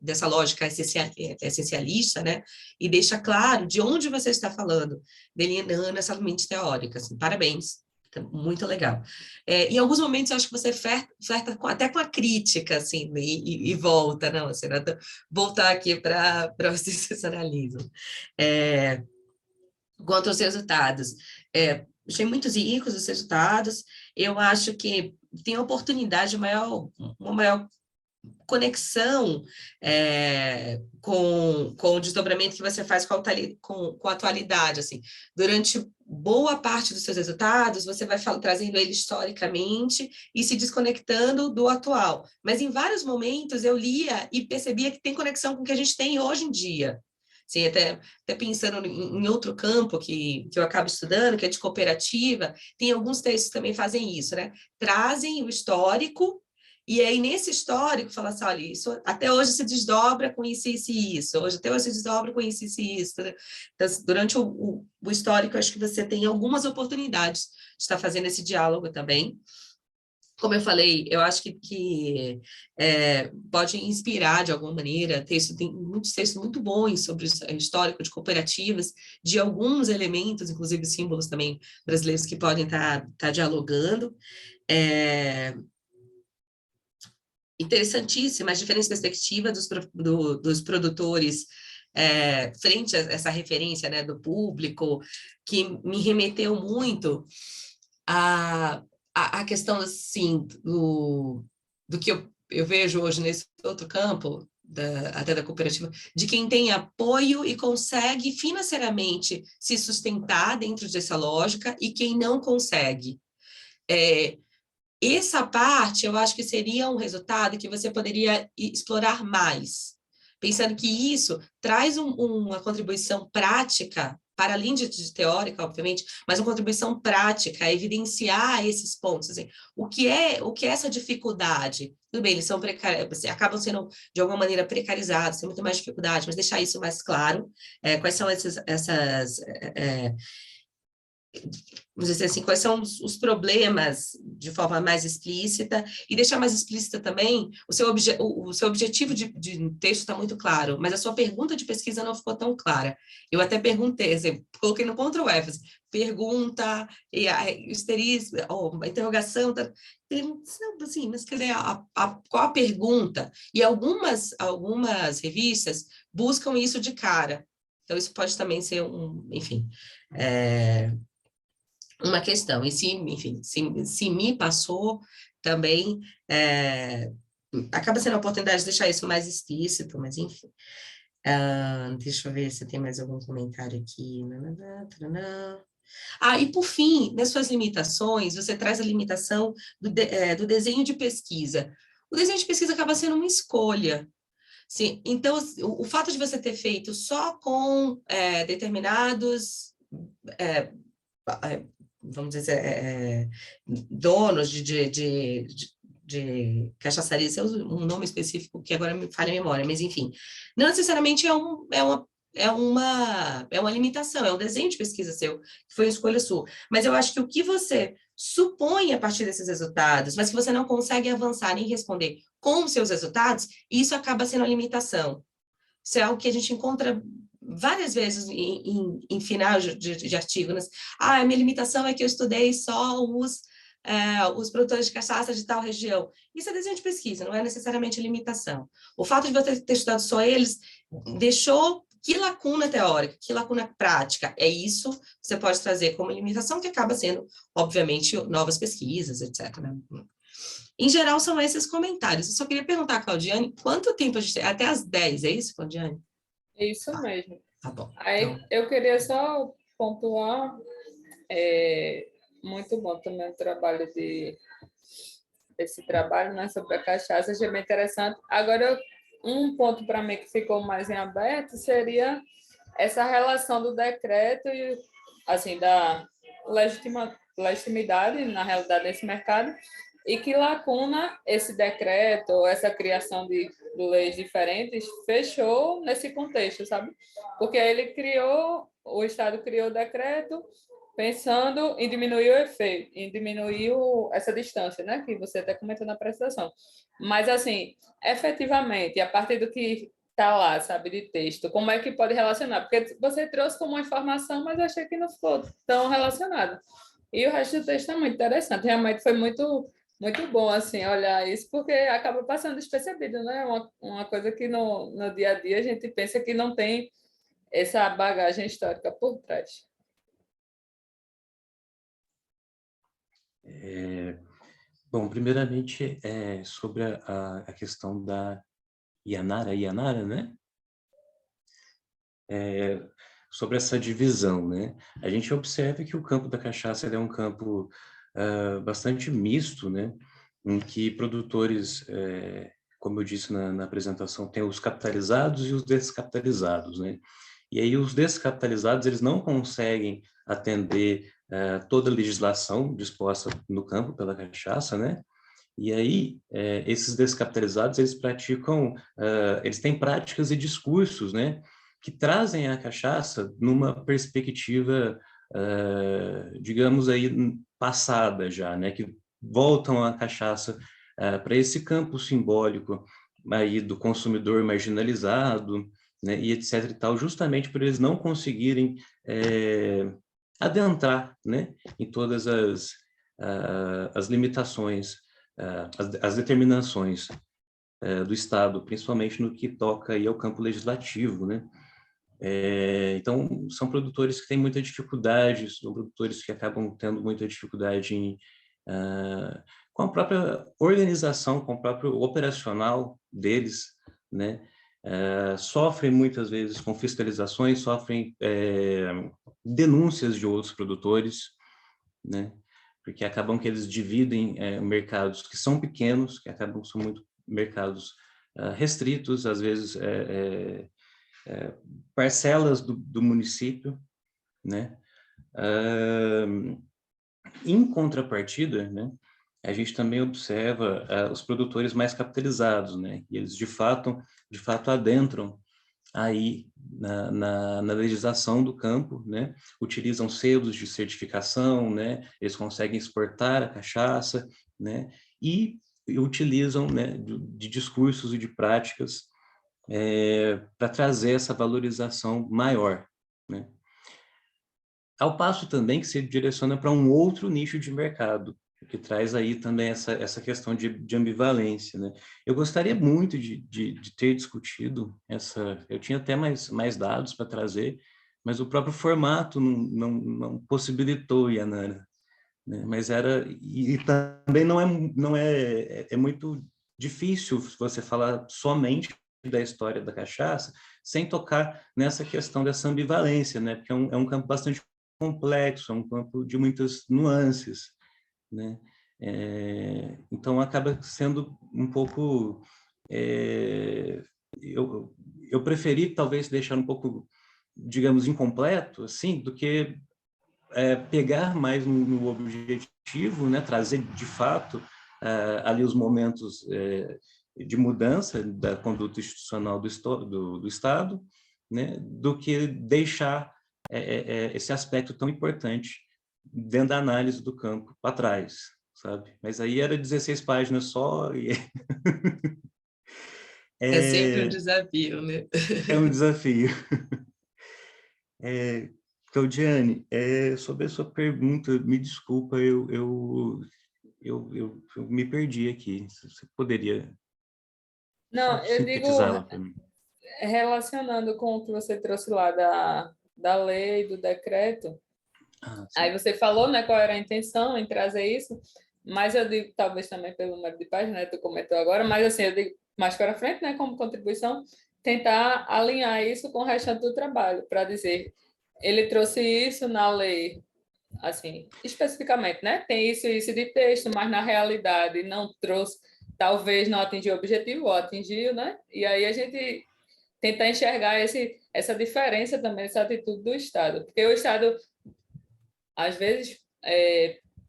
dessa lógica essencialista, né, e deixa claro de onde você está falando, delineando essa mente teórica, assim, parabéns. Muito legal. Em alguns momentos, eu acho que você flerta até com a crítica, assim, e volta, não, assim, voltar aqui para o sensacionalismo. Quanto aos resultados, achei muito ricos os resultados, eu acho que tem oportunidade, uma maior conexão com o desdobramento que você faz com a atualidade, assim. Durante boa parte dos seus resultados, você vai trazendo ele historicamente e se desconectando do atual. Mas em vários momentos eu lia e percebia que tem conexão com o que a gente tem hoje em dia. Assim, até pensando em outro campo que eu acabo estudando, que é de cooperativa, tem alguns textos que também fazem isso, né? Trazem o histórico, e aí, nesse histórico, fala assim, olha, isso até hoje se desdobra com isso, isso e isso. Até hoje se desdobra com isso, isso e isso. Né? Então, durante o histórico, eu acho que você tem algumas oportunidades de estar fazendo esse diálogo também. Como eu falei, eu acho que pode inspirar, de alguma maneira, tem muitos textos muito bons sobre o histórico de cooperativas, de alguns elementos, inclusive símbolos também brasileiros, que podem estar dialogando. Interessantíssima as diferentes perspectivas dos produtores frente a essa referência, né, do público, que me remeteu muito a questão, assim, do que eu vejo hoje nesse outro campo, até da cooperativa, de quem tem apoio e consegue financeiramente se sustentar dentro dessa lógica e quem não consegue. Essa parte, eu acho que seria um resultado que você poderia explorar mais, pensando que isso traz uma contribuição prática, para além de teórica, obviamente, mas uma contribuição prática, a evidenciar esses pontos. Assim, o que é essa dificuldade? Tudo bem, eles acabam sendo, de alguma maneira, precarizados, tem muito mais dificuldade, mas deixar isso mais claro, quais são vamos dizer assim, quais são os problemas de forma mais explícita, e deixar mais explícita também, o seu objetivo de texto está muito claro, mas a sua pergunta de pesquisa não ficou tão clara. Eu até perguntei, assim, coloquei no Ctrl+F, pergunta, e a histerismo, a interrogação, assim, mas quer dizer, qual a pergunta? E algumas revistas buscam isso de cara, então isso pode também ser enfim, uma questão, e se me passou também, acaba sendo a oportunidade de deixar isso mais explícito, mas enfim. Deixa eu ver se tem mais algum comentário aqui. E por fim, nas suas limitações, você traz a limitação do desenho de pesquisa. O desenho de pesquisa acaba sendo uma escolha. Sim, então, o fato de você ter feito só com determinados vamos dizer, donos de cachaçaria, é um nome específico que agora me falha a memória, mas enfim, não necessariamente é uma limitação, é um desenho de pesquisa seu, que foi uma escolha sua, mas eu acho que o que você supõe a partir desses resultados, mas que você não consegue avançar nem responder com os seus resultados, isso acaba sendo a limitação. Isso é algo que a gente encontra várias vezes em final de artigo, né? A minha limitação é que eu estudei só os produtores de cachaça de tal região. Isso é desenho de pesquisa, não é necessariamente limitação. O fato de você ter estudado só eles deixou que lacuna teórica, que lacuna prática. É isso que você pode trazer como limitação, que acaba sendo, obviamente, novas pesquisas, etc. Né? Em geral, são esses comentários. Eu só queria perguntar, Claudiane, quanto tempo a gente tem? Até às 10, é isso, Claudiane? Isso mesmo. Tá bom. Aí Então, eu queria só pontuar, muito bom também o trabalho esse trabalho, né, sobre a cachaça, achei bem interessante. Agora, um ponto para mim que ficou mais em aberto seria essa relação do decreto e, assim, da legitimidade, na realidade, desse mercado, e que lacuna esse decreto, ou essa criação de leis diferentes, fechou nesse contexto, sabe? Porque o Estado criou o decreto pensando em diminuir o efeito, em diminuir essa distância, né? Que você até comentou na apresentação. Mas, assim, efetivamente, a partir do que está lá, sabe, de texto, como é que pode relacionar? Porque você trouxe como uma informação, mas eu achei que não ficou tão relacionado. E o resto do texto é muito interessante. Realmente foi muito, muito bom, assim, olhar isso, porque acaba passando despercebido, né? Uma coisa que no dia a dia a gente pensa que não tem essa bagagem histórica por trás. Bom, primeiramente, sobre a questão da Yanara, né? Sobre essa divisão, né? A gente observa que o campo da cachaça ele é um campo bastante misto, né? Em que produtores, como eu disse na apresentação, tem os capitalizados e os descapitalizados, né? E aí os descapitalizados, eles não conseguem atender toda a legislação disposta no campo pela cachaça, né? E aí, esses descapitalizados, eles praticam, eles têm práticas e discursos, né, que trazem a cachaça numa perspectiva, digamos aí, passada já, né, que voltam a cachaça para esse campo simbólico aí do consumidor marginalizado, né, e etc e tal, justamente por eles não conseguirem adentrar, né, em todas as limitações, as determinações do Estado, principalmente no que toca aí ao campo legislativo, né? Então, são produtores que têm muita dificuldade, são produtores que acabam tendo muita dificuldade com a própria organização, com o próprio operacional deles, né? Sofrem muitas vezes com fiscalizações, sofrem denúncias de outros produtores, né? Porque acabam que eles dividem mercados que são pequenos, que acabam são muito mercados restritos, às vezes parcelas do município, né? Em contrapartida, né, a gente também observa os produtores mais capitalizados, né? E eles de fato adentram aí na legislação do campo, né? Utilizam selos de certificação, né? Eles conseguem exportar a cachaça, né? E utilizam, né, de discursos e de práticas para trazer essa valorização maior, né? Ao passo também que se direciona para um outro nicho de mercado, que traz aí também essa questão de ambivalência, né? Eu gostaria muito de ter discutido eu tinha até mais dados para trazer, mas o próprio formato não possibilitou, Yanara, né? Mas e também é muito difícil você falar somente da história da cachaça sem tocar nessa questão dessa ambivalência, né? Porque é um campo bastante complexo, é um campo de muitas nuances, né? Então acaba sendo um pouco eu preferi talvez deixar um pouco, digamos, incompleto assim, do que pegar mais no objetivo, né, trazer de fato ali os momentos de mudança da conduta institucional do Estado, né, do que deixar esse aspecto tão importante dentro da análise do campo para trás, sabe? Mas aí era 16 páginas só e É sempre um desafio, né? é um desafio. Claudiane, sobre a sua pergunta, me desculpa, eu me perdi aqui. Você poderia Não, só eu digo, sintetizá-la para mim? relacionando com o que você trouxe lá da lei, do decreto, aí você falou, né, qual era a intenção em trazer isso, mas eu digo, talvez também pelo número de páginas, né, tu comentou agora, mas assim, eu digo mais para frente, né, como contribuição, tentar alinhar isso com o restante do trabalho, para dizer, ele trouxe isso na lei, assim, especificamente, né, tem isso e isso de texto, mas na realidade não trouxe, talvez não atingiu o objetivo, ou atingiu, né, e aí a gente tentar enxergar essa diferença também, essa atitude do Estado, porque o Estado às vezes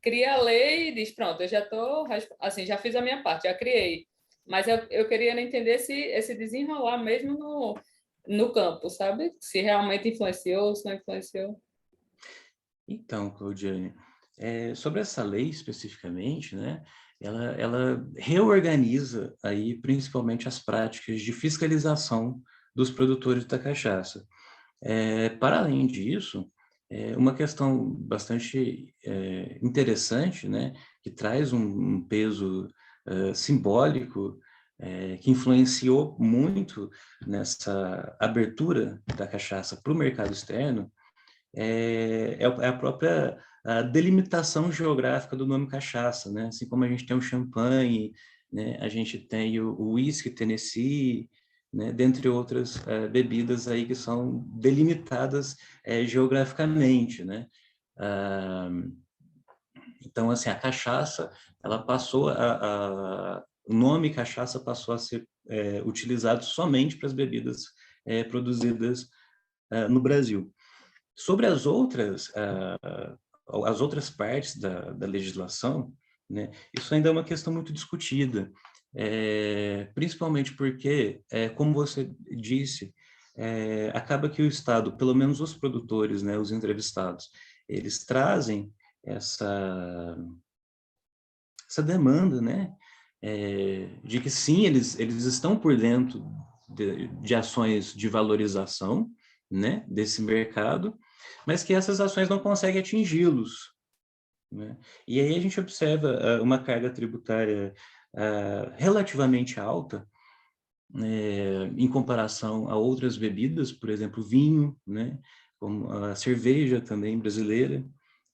cria a lei e diz, pronto, eu já estou, assim, já fiz a minha parte, já criei. Mas eu queria entender esse desenrolar mesmo no campo, sabe? Se realmente influenciou, se não influenciou. Então, Claudiane, sobre essa lei especificamente, né, ela reorganiza aí principalmente as práticas de fiscalização dos produtores da cachaça. Para além disso, Uma questão bastante interessante, né, que traz um peso simbólico, que influenciou muito nessa abertura da cachaça para o mercado externo, é a própria delimitação geográfica do nome cachaça, né? Assim como a gente tem o champanhe, né? A gente tem o whisky Tennessee, né? Dentre outras bebidas aí que são delimitadas geograficamente, né? Então, assim, a cachaça, ela passou o nome cachaça passou a ser utilizado somente para as bebidas produzidas no Brasil. Sobre as outras partes da legislação, né, isso ainda é uma questão muito discutida, principalmente porque, como você disse, acaba que o Estado, pelo menos os produtores, né, os entrevistados, eles trazem essa demanda, né, de que sim, eles estão por dentro de ações de valorização, né, desse mercado, mas que essas ações não conseguem atingi-los, né? E aí a gente observa uma carga tributária relativamente alta, em comparação a outras bebidas, por exemplo, vinho, né, como a cerveja também brasileira,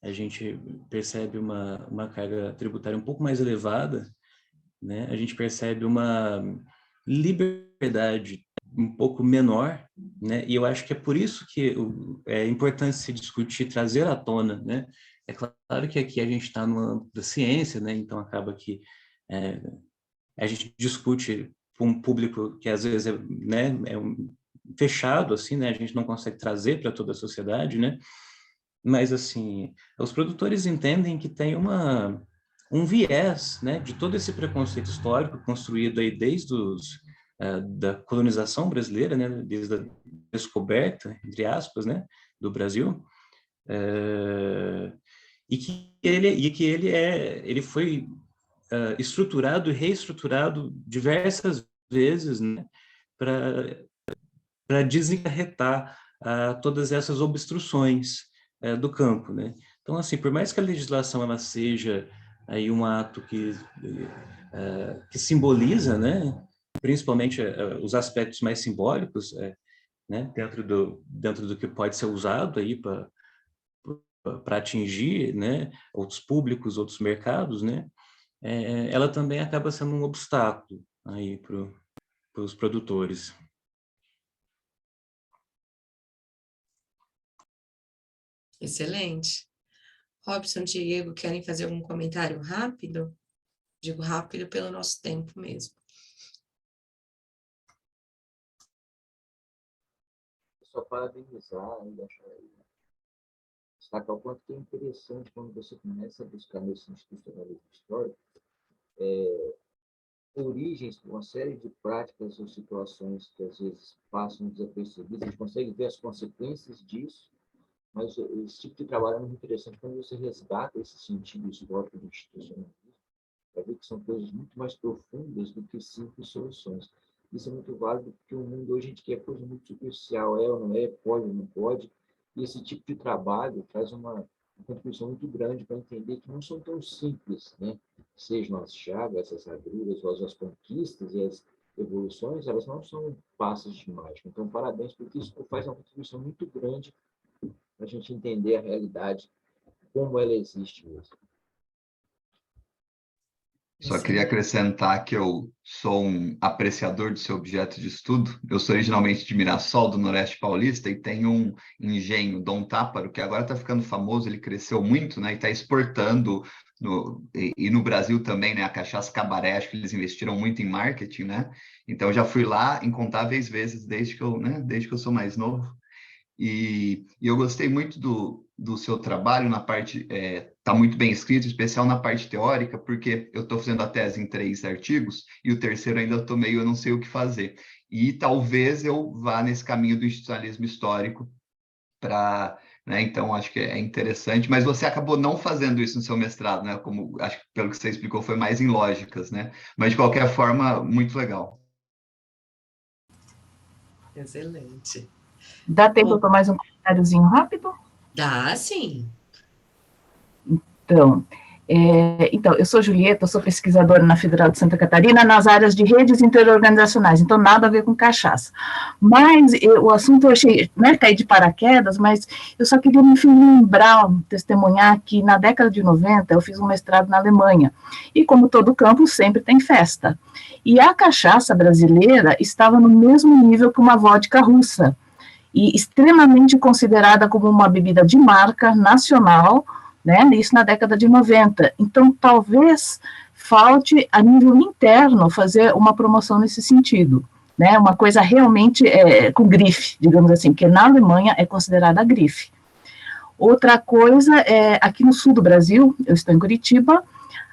a gente percebe uma carga tributária um pouco mais elevada, né? A gente percebe uma liberdade um pouco menor, né? E eu acho que é por isso que é importante se discutir, trazer à tona, né? É claro que aqui a gente está no âmbito da ciência, né? Então acaba que a gente discute com um público que às vezes né, fechado, assim, né? A gente não consegue trazer para toda a sociedade, né? Mas, assim, os produtores entendem que tem um viés, né, de todo esse preconceito histórico construído aí desde da colonização brasileira, né, desde a descoberta, entre aspas, né, do Brasil, e que ele foi estruturado e reestruturado diversas vezes, né, para desencarretar todas essas obstruções do campo, né? Então, assim, por mais que a legislação ela seja aí um ato que simboliza, né, principalmente os aspectos mais simbólicos, né, dentro do que pode ser usado aí para atingir, né, outros públicos, outros mercados, né, ela também acaba sendo um obstáculo aí para os produtores. Excelente. Robson, Diego, querem fazer algum comentário rápido? Digo rápido pelo nosso tempo mesmo. Só parabenizar e destacar o quanto que é interessante quando você começa a buscar nesse institucionalismo histórico origens para uma série de práticas ou situações que às vezes passam desapercebidas. A gente consegue ver as consequências disso, mas esse tipo de trabalho é muito interessante quando você resgata esse sentido histórico do institucionalismo, para ver que são coisas muito mais profundas do que simples soluções. Isso é muito válido porque o mundo hoje a gente quer coisa muito superficial, ou não é, pode ou não pode, e esse tipo de trabalho traz uma contribuição muito grande para entender que não são tão simples, né? Sejam as chagas, as agruras, ou as conquistas e as evoluções, elas não são passos de mágica. Então, parabéns, porque isso faz uma contribuição muito grande para a gente entender a realidade, como ela existe mesmo. Só queria acrescentar que eu sou um apreciador do seu objeto de estudo. Eu sou originalmente de Mirassol, do Noroeste Paulista, e tenho um engenho, Dom Táparo, que agora está ficando famoso, ele cresceu muito, né, e está exportando, e no Brasil também, né, a cachaça Cabaré, acho que eles investiram muito em marketing, né? Então, eu já fui lá incontáveis vezes, desde que eu sou mais novo. E eu gostei muito do seu trabalho na parte, está muito bem escrito, em especial na parte teórica, porque eu estou fazendo a tese em 3 artigos, e o terceiro ainda estou meio, eu não sei o que fazer. E talvez eu vá nesse caminho do institucionalismo histórico, né, então acho que é interessante, mas você acabou não fazendo isso no seu mestrado, né? Como acho que pelo que você explicou, foi mais em lógicas, né? Mas de qualquer forma, muito legal. Excelente. Dá tempo para mais um comentáriozinho rápido? Dá, sim. Então, eu sou Julieta, eu sou pesquisadora na Federal de Santa Catarina nas áreas de redes interorganizacionais, então nada a ver com cachaça. Mas o assunto eu achei, né, caí de paraquedas, mas eu só queria me lembrar, testemunhar que na década de 90 eu fiz um mestrado na Alemanha, e como todo campo, sempre tem festa. E a cachaça brasileira estava no mesmo nível que uma vodka russa, e extremamente considerada como uma bebida de marca nacional, né, isso na década de 90. Então, talvez falte, a nível interno, fazer uma promoção nesse sentido, né, uma coisa realmente com grife, digamos assim, que na Alemanha é considerada grife. Outra coisa é, aqui no sul do Brasil, eu estou em Curitiba,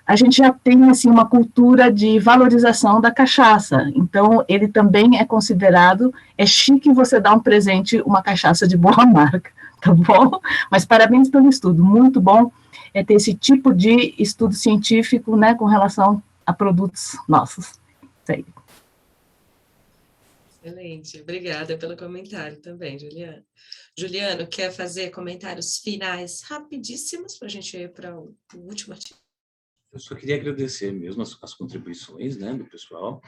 a gente já tem assim uma cultura de valorização da cachaça. Então, ele também é considerado, é chique você dar um presente, uma cachaça de boa marca, tá bom? Mas parabéns pelo estudo, muito bom ter esse tipo de estudo científico, né, com relação a produtos nossos. Isso aí. Excelente, obrigada pelo comentário também, Juliano. Juliano, quer fazer comentários finais rapidíssimos para a gente ir para o último artigo? Eu só queria agradecer mesmo as contribuições, né, do pessoal.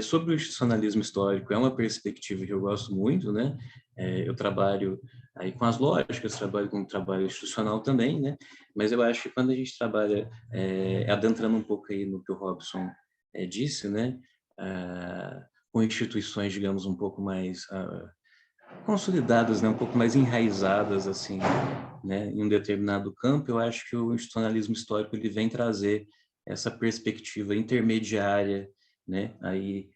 Sobre o institucionalismo histórico, é uma perspectiva que eu gosto muito, né? Eu trabalho aí com as lógicas, trabalho com o trabalho institucional também, né? Mas eu acho que quando a gente trabalha, adentrando um pouco aí no que o Robson disse, né? Com instituições, digamos, um pouco mais consolidadas, né? Um pouco mais enraizadas, assim, né? Em um determinado campo, eu acho que o institucionalismo histórico ele vem trazer essa perspectiva intermediária, né, aí,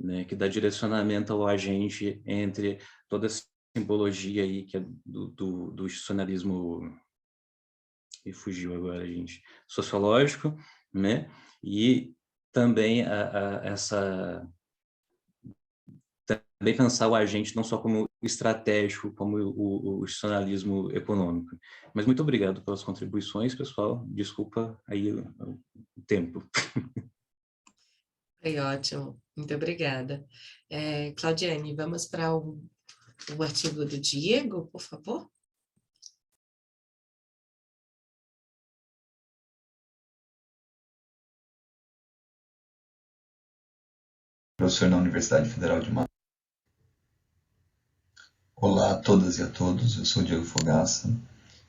né, que dá direcionamento ao agente entre toda essa simbologia aí que é do institucionalismo, e fugiu agora, gente, sociológico, né, e também essa também pensar o agente não só como estratégico, como o institucionalismo econômico. Mas muito obrigado pelas contribuições, pessoal. Desculpa aí o tempo. Foi ótimo, muito obrigada. Claudiane, vamos para o artigo do Diego, por favor? Professor na Universidade Federal de Mato. Olá a todas e a todos, eu sou Diego Fogaça,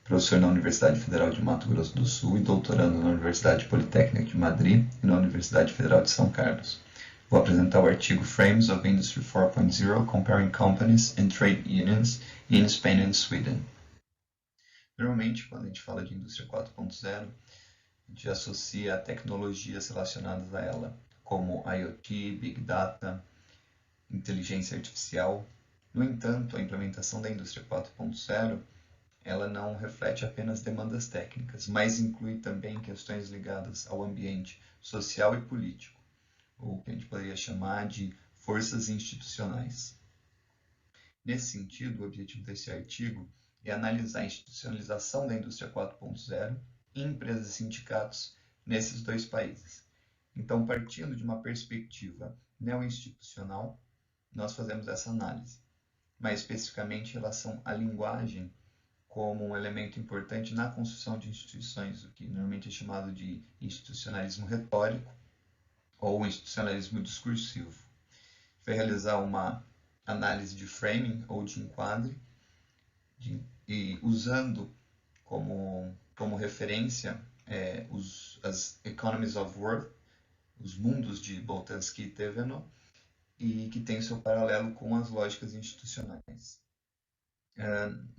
professor na Universidade Federal de Mato Grosso do Sul e doutorando na Universidade Politécnica de Madrid e na Universidade Federal de São Carlos. Vou apresentar o artigo Frames of Industry 4.0 Comparing Companies and Trade Unions in Spain and Sweden. Normalmente, quando a gente fala de indústria 4.0, a gente associa a tecnologias relacionadas a ela, como IoT, Big Data, inteligência artificial. No entanto, a implementação da indústria 4.0 ela não reflete apenas demandas técnicas, mas inclui também questões ligadas ao ambiente social e político, ou que a gente poderia chamar de forças institucionais. Nesse sentido, o objetivo desse artigo é analisar a institucionalização da indústria 4.0 em empresas e sindicatos nesses dois países. Então, partindo de uma perspectiva neo-institucional, nós fazemos essa análise, mais especificamente em relação à linguagem como um elemento importante na construção de instituições, o que normalmente é chamado de institucionalismo retórico ou institucionalismo discursivo. Vai realizar uma análise de framing ou de enquadre, e usando como referência as Economies of Worth, os mundos de Boltanski e Thevenot, e que tem seu paralelo com as lógicas institucionais.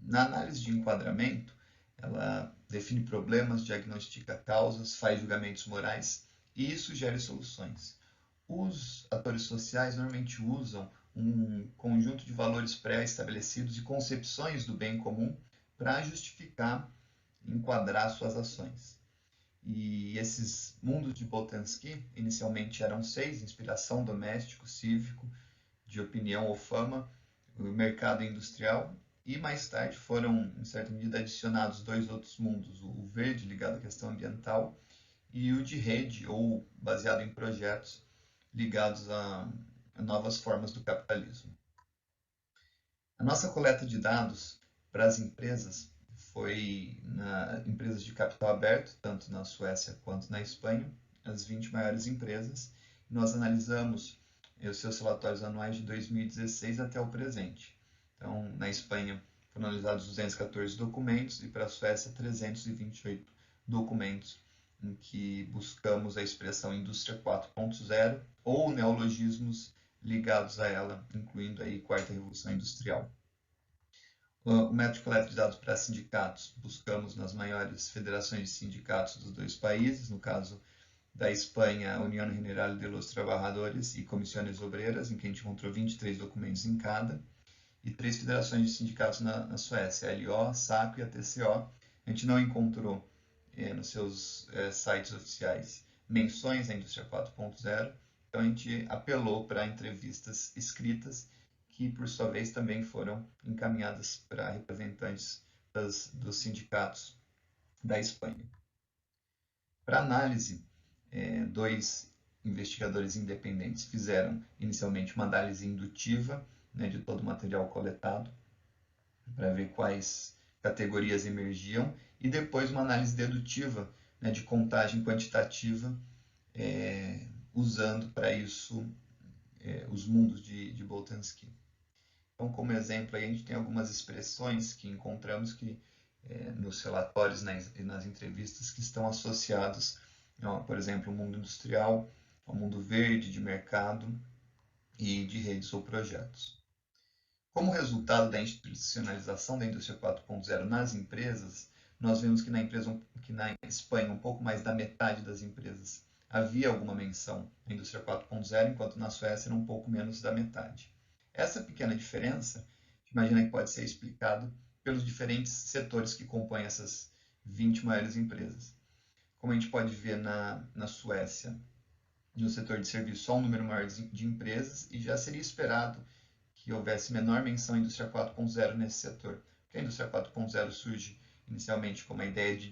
Na análise de enquadramento, ela define problemas, diagnostica causas, faz julgamentos morais e sugere soluções. Os atores sociais normalmente usam um conjunto de valores pré-estabelecidos e concepções do bem comum para justificar e enquadrar suas ações. E esses mundos de Boltanski inicialmente eram 6: inspiração, doméstico, cívico, de opinião ou fama, o mercado industrial, e mais tarde foram, em certa medida, adicionados 2 outros mundos, o verde ligado à questão ambiental e o de rede ou baseado em projetos ligados a novas formas do capitalismo. A nossa coleta de dados para as empresas foi na empresas de capital aberto, tanto na Suécia quanto na Espanha, as 20 maiores empresas. Nós analisamos os seus relatórios anuais de 2016 até o presente. Então, na Espanha foram analisados 214 documentos e para a Suécia 328 documentos em que buscamos a expressão indústria 4.0 ou neologismos ligados a ela, incluindo aí quarta revolução industrial. O método de coleta de dados para sindicatos, buscamos nas maiores federações de sindicatos dos dois países, no caso da Espanha, a Unión General de los Trabajadores e Comisiones Obreras, em que a gente encontrou 23 documentos em cada, e 3 federações de sindicatos na Suécia, a LO, SACO e a TCO. A gente não encontrou nos seus sites oficiais menções à indústria 4.0, então a gente apelou para entrevistas escritas, que por sua vez também foram encaminhadas para representantes dos sindicatos da Espanha. Para análise, 2 investigadores independentes fizeram inicialmente uma análise indutiva, né, de todo o material coletado, para ver quais categorias emergiam, e depois uma análise dedutiva, né, de contagem quantitativa, usando para isso os mundos de Boltanski. Então, como exemplo, aí a gente tem algumas expressões que encontramos que nos relatórios e nas entrevistas que estão associados, por exemplo, o mundo industrial, ao mundo verde, de mercado e de redes ou projetos. Como resultado da institucionalização da indústria 4.0 nas empresas, nós vemos que na Espanha, um pouco mais da metade das empresas havia alguma menção à indústria 4.0, enquanto na Suécia era um pouco menos da metade. Essa pequena diferença, imagina que pode ser explicado pelos diferentes setores que compõem essas 20 maiores empresas. Como a gente pode ver na Suécia, no setor de serviço, há um número maior de empresas e já seria esperado que houvesse menor menção à indústria 4.0 nesse setor. Porque a indústria 4.0 surge inicialmente como a ideia de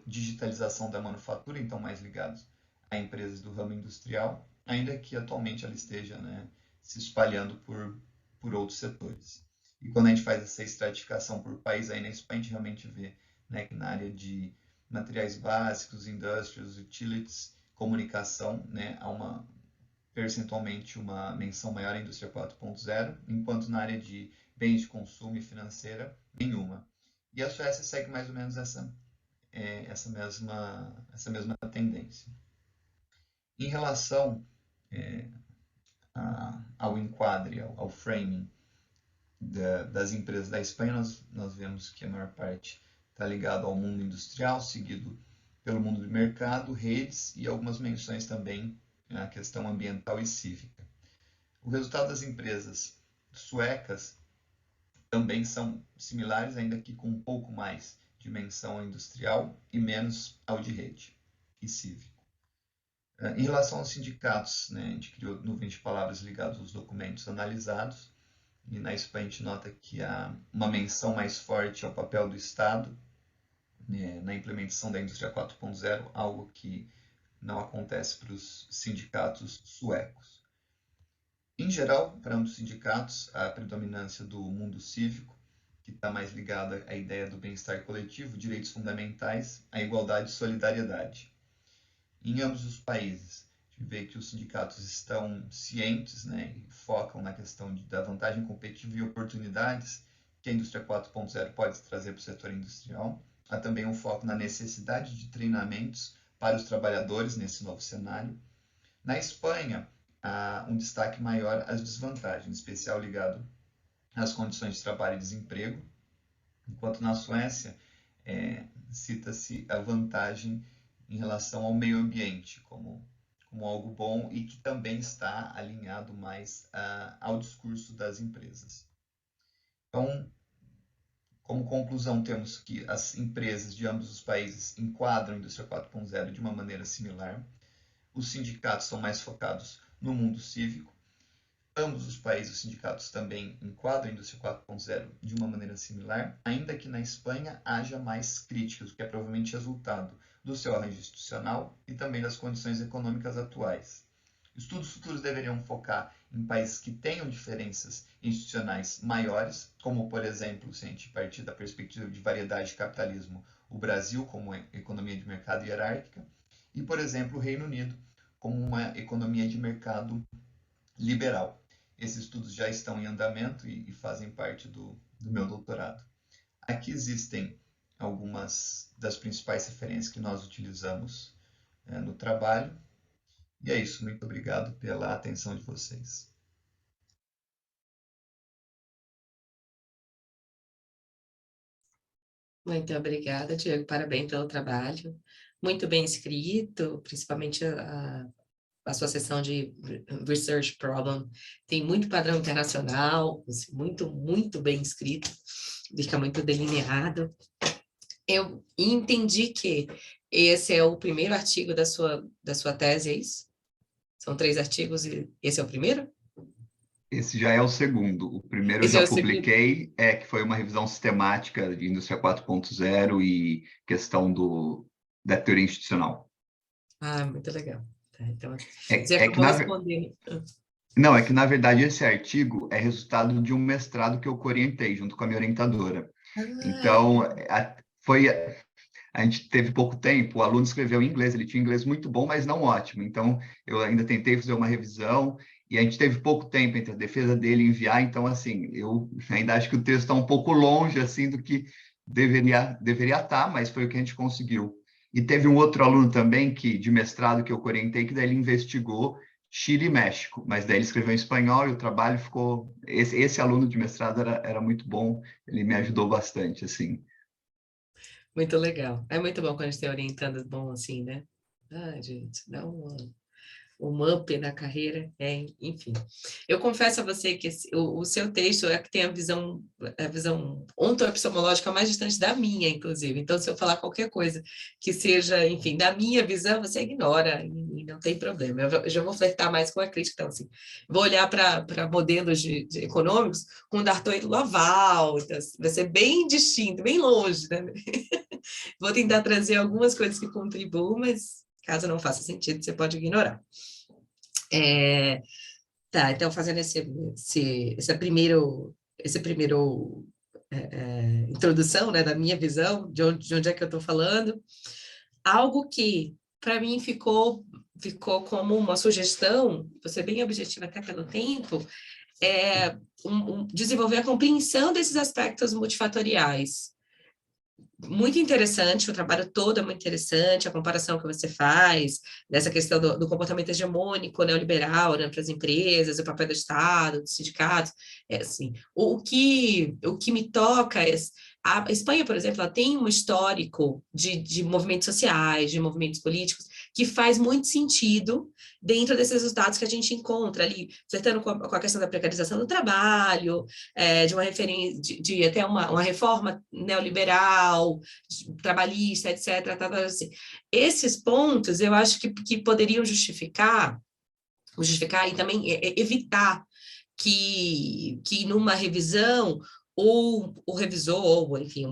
digitalização da manufatura, então mais ligados a empresas do ramo industrial, ainda que atualmente ela esteja, né, se espalhando por outros setores. E quando a gente faz essa estratificação por país, aí na Espanha a gente realmente vê, né, que na área de materiais básicos, indústrias, utilities, comunicação, né, há percentualmente uma menção maior à indústria 4.0, enquanto na área de bens de consumo e financeira, nenhuma. E a Suécia segue mais ou menos essa mesma tendência. Em relação ao enquadre, ao framing das empresas da Espanha, nós vemos que a maior parte está ligado ao mundo industrial, seguido pelo mundo do mercado, redes e algumas menções também à questão ambiental e cívica. O resultado das empresas suecas também são similares, ainda que com um pouco mais de menção ao industrial e menos ao de rede e cívico. Em relação aos sindicatos, né, a gente criou nuvens de palavras ligadas aos documentos analisados, e na Espanha a gente nota que há uma menção mais forte ao papel do Estado, né, na implementação da indústria 4.0, algo que não acontece para os sindicatos suecos. Em geral, para ambos os sindicatos, a predominância do mundo cívico, que está mais ligado à ideia do bem-estar coletivo, direitos fundamentais, a igualdade e solidariedade. Em ambos os países, a gente vê que os sindicatos estão cientes, né, e focam na questão da vantagem competitiva e oportunidades que a indústria 4.0 pode trazer para o setor industrial. Há também um foco na necessidade de treinamentos para os trabalhadores nesse novo cenário. Na Espanha, há um destaque maior às desvantagens, em especial ligado às condições de trabalho e desemprego, enquanto na Suécia cita-se a vantagem em relação ao meio ambiente como algo bom e que também está alinhado mais ao discurso das empresas. Então, como conclusão, temos que as empresas de ambos os países enquadram a indústria 4.0 de uma maneira similar. Os sindicatos são mais focados no mundo cívico. Ambos os países, os sindicatos também enquadram a indústria 4.0 de uma maneira similar, ainda que na Espanha haja mais críticas, o que é provavelmente resultado do seu arranjo institucional e também das condições econômicas atuais. Estudos futuros deveriam focar em países que tenham diferenças institucionais maiores, como, por exemplo, se a gente partir da perspectiva de variedade de capitalismo, o Brasil como economia de mercado hierárquica, e, por exemplo, o Reino Unido como uma economia de mercado liberal. Esses estudos já estão em andamento e fazem parte do meu doutorado. Aqui existem algumas das principais referências que nós utilizamos no trabalho. E é isso, muito obrigado pela atenção de vocês. Muito obrigada, Diego. Parabéns pelo trabalho. Muito bem escrito, principalmente a sua seção de Research Problem. Tem muito padrão internacional, assim, muito bem escrito, fica muito delineado. Eu entendi que esse é o primeiro artigo da sua tese, é isso? São 3 artigos e esse é o primeiro? Esse já é o segundo. O primeiro eu já publiquei, que foi uma revisão sistemática de Indústria 4.0 e questão da teoria institucional. Ah, muito legal. Tá, então, Não, é que, na verdade, esse artigo é resultado de um mestrado que eu orientei junto com a minha orientadora. Então, a gente teve pouco tempo, o aluno escreveu em inglês, ele tinha inglês muito bom, mas não ótimo. Então, eu ainda tentei fazer uma revisão, e a gente teve pouco tempo entre a defesa dele e enviar, então, assim, eu ainda acho que o texto está um pouco longe, assim, do que deveria estar, mas foi o que a gente conseguiu. E teve um outro aluno também, de mestrado, que eu orientei, que daí ele investigou Chile e México, mas daí ele escreveu em espanhol e o trabalho ficou... Esse aluno de mestrado era muito bom, ele me ajudou bastante, assim. Muito legal. É muito bom quando a gente tem orientando bom assim, né? Ah, gente, dá um up na carreira, enfim. Eu confesso a você que o seu texto é que tem a visão ontoepistemológica mais distante da minha, inclusive. Então, se eu falar qualquer coisa que seja, enfim, da minha visão, você ignora e não tem problema. Eu já vou flertar mais com a crítica, então, assim, vou olhar para modelos de econômicos com D'Artaud e Laval, então, vai ser bem distinto, bem longe, né? Vou tentar trazer algumas coisas que contribuam, mas caso não faça sentido, você pode ignorar. Tá, então, fazendo esse primeiro introdução, né, da minha visão, de onde é que eu estou falando, algo que, para mim, ficou como uma sugestão, vou ser bem objetiva até pelo tempo, desenvolver a compreensão desses aspectos multifatoriais. Muito interessante, o trabalho todo é muito interessante, a comparação que você faz, dessa questão do comportamento hegemônico, neoliberal, né, para as empresas, o papel do Estado, dos sindicatos, assim, o que me toca é, a Espanha, por exemplo, ela tem um histórico de movimentos sociais, de movimentos políticos, que faz muito sentido dentro desses resultados que a gente encontra ali, flertando com a questão da precarização do trabalho, de uma referência, de até uma reforma neoliberal, trabalhista, etc. Assim. Esses pontos eu acho que poderiam justificar e também evitar que numa revisão o revisor, ou enfim,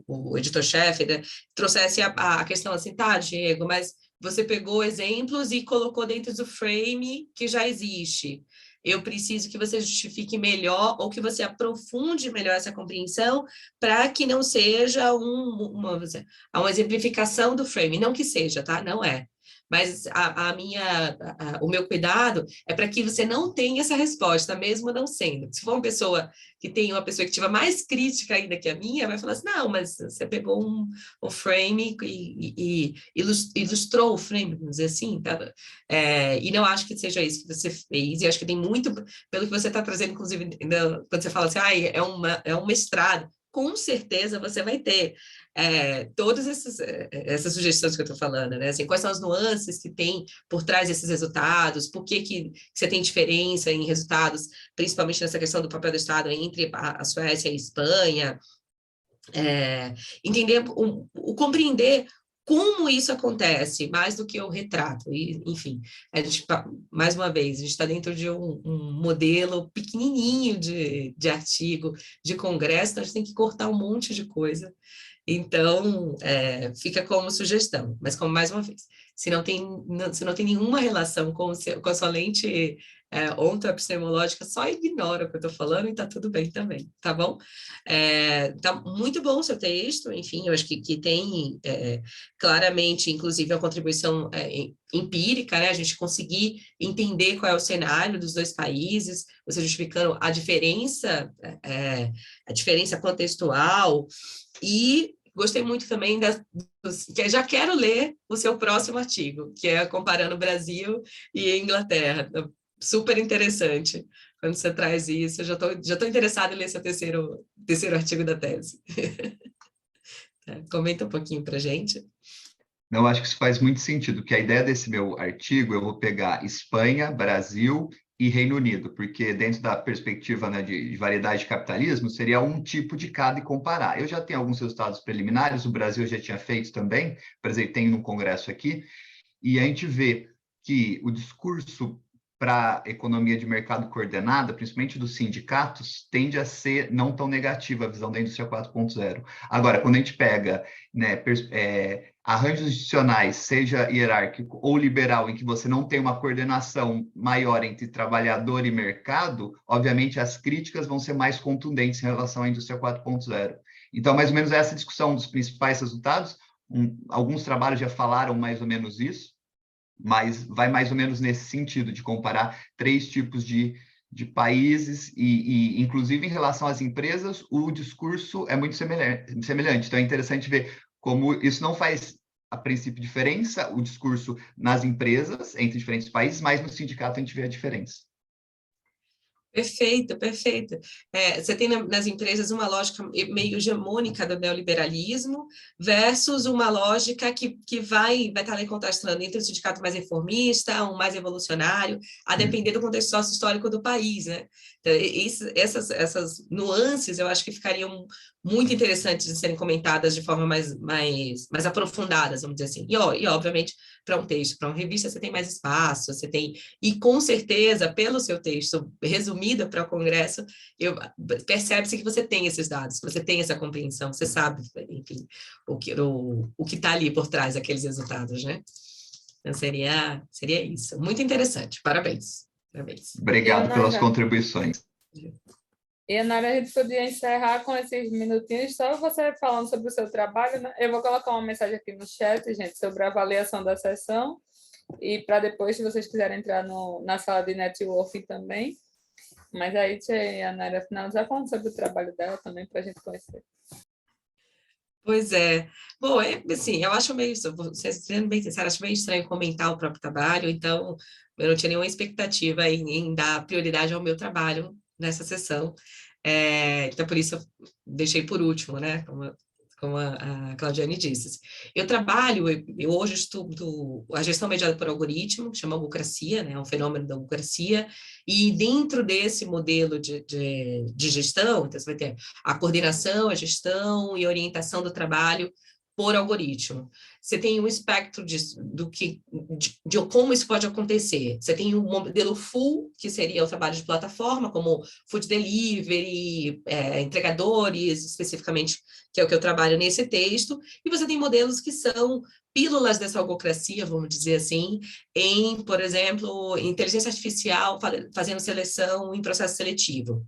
o editor-chefe, né, trouxesse a questão assim, tá, Diego, mas você pegou exemplos e colocou dentro do frame que já existe. Eu preciso que você justifique melhor ou que você aprofunde melhor essa compreensão para que não seja uma exemplificação do frame. Não que seja, tá? Não é. Mas o meu cuidado é para que você não tenha essa resposta, mesmo não sendo. Se for uma pessoa que tem uma perspectiva mais crítica ainda que a minha, vai falar assim, não, mas você pegou um frame e ilustrou o frame, vamos dizer assim, tá? E não acho que seja isso que você fez, e acho que tem muito, pelo que você está trazendo, inclusive, quando você fala assim, é um mestrado, com certeza você vai ter todas essas sugestões que eu estou falando, né? Assim, quais são as nuances que tem por trás desses resultados, por que você tem diferença em resultados, principalmente nessa questão do papel do Estado entre a Suécia e a Espanha, entender, compreender como isso acontece, mais do que o retrato, e, enfim, mais uma vez, a gente está dentro de um modelo pequenininho de artigo, de congresso, então a gente tem que cortar um monte de coisa, Então, fica como sugestão, mas como mais uma vez, se não tem nenhuma relação com a sua lente ontoepistemológica, só ignora o que eu estou falando e está tudo bem também, tá bom? Tá muito bom o seu texto, enfim, eu acho que tem claramente, inclusive, a contribuição empírica, né? A gente conseguir entender qual é o cenário dos dois países, você justificando a diferença contextual, e gostei muito também que já quero ler o seu próximo artigo, que é comparando Brasil e Inglaterra. Super interessante. Quando você traz isso, eu já tô interessada em ler seu terceiro artigo da tese. Comenta um pouquinho para a gente. Não, acho que isso faz muito sentido, que a ideia desse meu artigo, eu vou pegar Espanha, Brasil e Reino Unido, porque dentro da perspectiva, né, de variedade de capitalismo, seria um tipo de cada e comparar. Eu já tenho alguns resultados preliminares, o Brasil já tinha feito também, apresentei no congresso aqui, e a gente vê que o discurso para economia de mercado coordenada, principalmente dos sindicatos, tende a ser não tão negativa a visão da indústria 4.0. Agora, quando a gente pega, né, arranjos institucionais, seja hierárquico ou liberal, em que você não tem uma coordenação maior entre trabalhador e mercado, obviamente as críticas vão ser mais contundentes em relação à indústria 4.0. Então, mais ou menos essa discussão dos principais resultados, alguns trabalhos já falaram mais ou menos isso, mas vai mais ou menos nesse sentido, de comparar 3 tipos de países e, inclusive, em relação às empresas, o discurso é muito semelhante. Então, é interessante ver como isso não faz, a princípio, diferença, o discurso nas empresas, entre diferentes países, mas no sindicato a gente vê a diferença. Perfeito, perfeito. Você tem nas empresas uma lógica meio hegemônica do neoliberalismo versus uma lógica que vai estar ali contrastando entre o sindicato mais reformista, um mais revolucionário, a depender do contexto sócio-histórico do país, né? Então, essas nuances eu acho que ficariam muito interessantes de serem comentadas de forma mais aprofundadas, vamos dizer assim. E obviamente, para um texto, para uma revista, você tem mais espaço, você tem... E, com certeza, pelo seu texto resumido para o Congresso, percebe-se que você tem esses dados, que você tem essa compreensão, você sabe, enfim, o que está ali por trás daqueles resultados, né? Então, seria isso. Muito interessante. Parabéns. Parabéns. Obrigado pelas contribuições. E, Anara, a gente podia encerrar com esses minutinhos, só você falando sobre o seu trabalho, né? Eu vou colocar uma mensagem aqui no chat, gente, sobre a avaliação da sessão, e para depois, se vocês quiserem entrar na sala de networking também. Mas aí, a Anara finalizar falando sobre o trabalho dela também, para a gente conhecer. Pois é. Bom, assim, eu acho meio, sendo bem sincera, acho meio estranho comentar o próprio trabalho, então eu não tinha nenhuma expectativa em dar prioridade ao meu trabalho nessa sessão. Então, por isso, eu deixei por último, né? Como a Claudiane disse. Eu hoje estudo a gestão mediada por algoritmo, que chama algocracia, né? É um fenômeno da algocracia, e dentro desse modelo de gestão, então você vai ter a coordenação, a gestão e a orientação do trabalho por algoritmo. Você tem um espectro de como isso pode acontecer. Você tem um modelo full, que seria o trabalho de plataforma, como food delivery, entregadores, especificamente, que é o que eu trabalho nesse texto, e você tem modelos que são pílulas dessa algocracia, vamos dizer assim, em, por exemplo, inteligência artificial fazendo seleção em processo seletivo.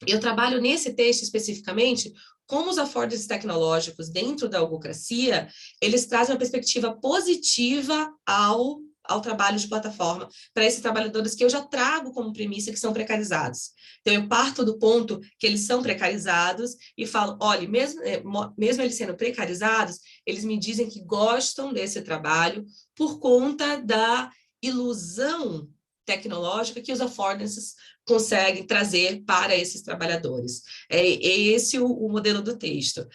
Eu trabalho nesse texto especificamente como os affordances tecnológicos dentro da algocracia, eles trazem uma perspectiva positiva ao trabalho de plataforma para esses trabalhadores que eu já trago como premissa que são precarizados. Então, eu parto do ponto que eles são precarizados e falo, olha, mesmo eles sendo precarizados, eles me dizem que gostam desse trabalho por conta da ilusão tecnológica que os affordances conseguem trazer para esses trabalhadores. É esse o modelo do texto.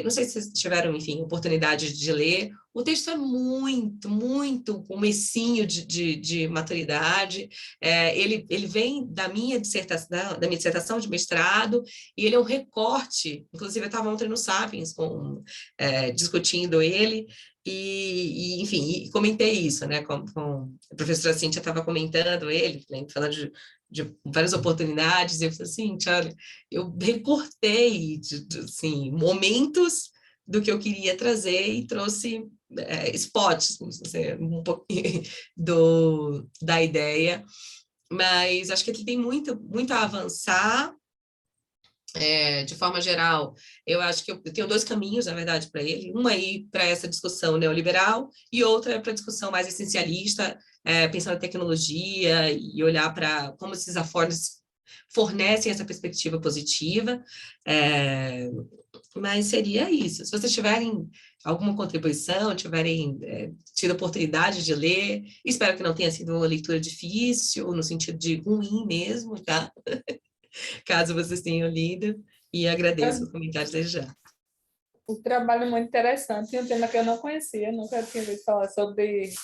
Não sei se vocês tiveram, enfim, oportunidade de ler. O texto é muito comecinho de maturidade. Ele vem da minha dissertação de mestrado, e ele é um recorte. Inclusive, eu estava ontem no Sapiens discutindo ele, e enfim, comentei isso, né, com a professora Cíntia estava comentando ele, falando de várias oportunidades, e eu falei assim, olha, eu recortei assim, momentos do que eu queria trazer e trouxe spots, um pouquinho da ideia, mas acho que ele tem muito a avançar. De forma geral, eu acho que eu tenho 2 caminhos, na verdade, para ele. Um aí para essa discussão neoliberal e outra para a discussão mais essencialista, pensando na tecnologia e olhar para como esses aformes fornecem essa perspectiva positiva. Mas seria isso. Se vocês tiverem alguma contribuição, tiverem tido a oportunidade de ler, espero que não tenha sido uma leitura difícil, no sentido de ruim mesmo, tá? Caso vocês tenham lido, e agradeço os comentários desde já. Um trabalho muito interessante, um tema que eu não conhecia, nunca tinha ouvido falar sobre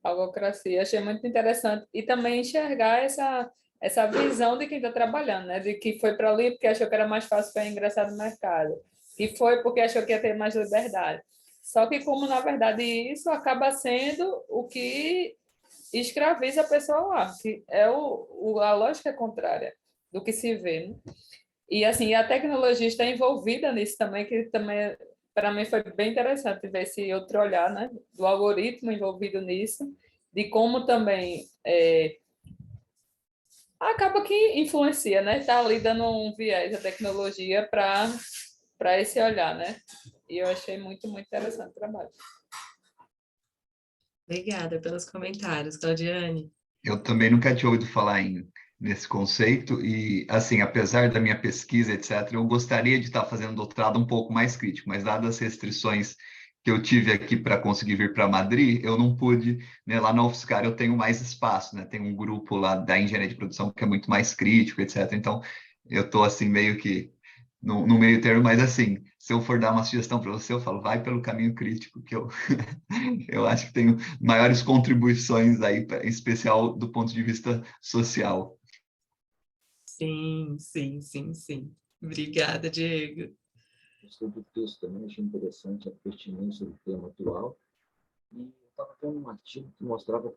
logocracia, achei muito interessante, e também enxergar essa visão de quem está trabalhando, né? De que foi para ali porque achou que era mais fácil para ingressar no mercado, que foi porque achou que ia ter mais liberdade. Só que como, na verdade, isso acaba sendo o que escraviza a pessoa lá, que é a lógica contrária do que se vê, né? E assim, a tecnologia está envolvida nisso também, que também para mim foi bem interessante ver esse outro olhar, né, do algoritmo envolvido nisso, de como também acaba que influencia, né, está ali dando um viés à tecnologia para esse olhar, né? E eu achei muito interessante o trabalho. Obrigada pelos comentários, Claudiane. Eu também nunca tinha ouvido falar nesse conceito e, assim, apesar da minha pesquisa, etc., eu gostaria de estar fazendo doutorado um pouco mais crítico, mas dadas as restrições que eu tive aqui para conseguir vir para Madrid, eu não pude, né, lá na UFSCar eu tenho mais espaço, né, tem um grupo lá da engenharia de produção que é muito mais crítico, etc., então eu estou, assim, meio que no meio termo, mas, assim, se eu for dar uma sugestão para você, eu falo, vai pelo caminho crítico, que eu, eu acho que tenho maiores contribuições aí, em especial do ponto de vista social. Sim. Obrigada, Diego. Gostei do texto também, achei interessante a pertinência do tema atual. E eu estava vendo um artigo que mostrava,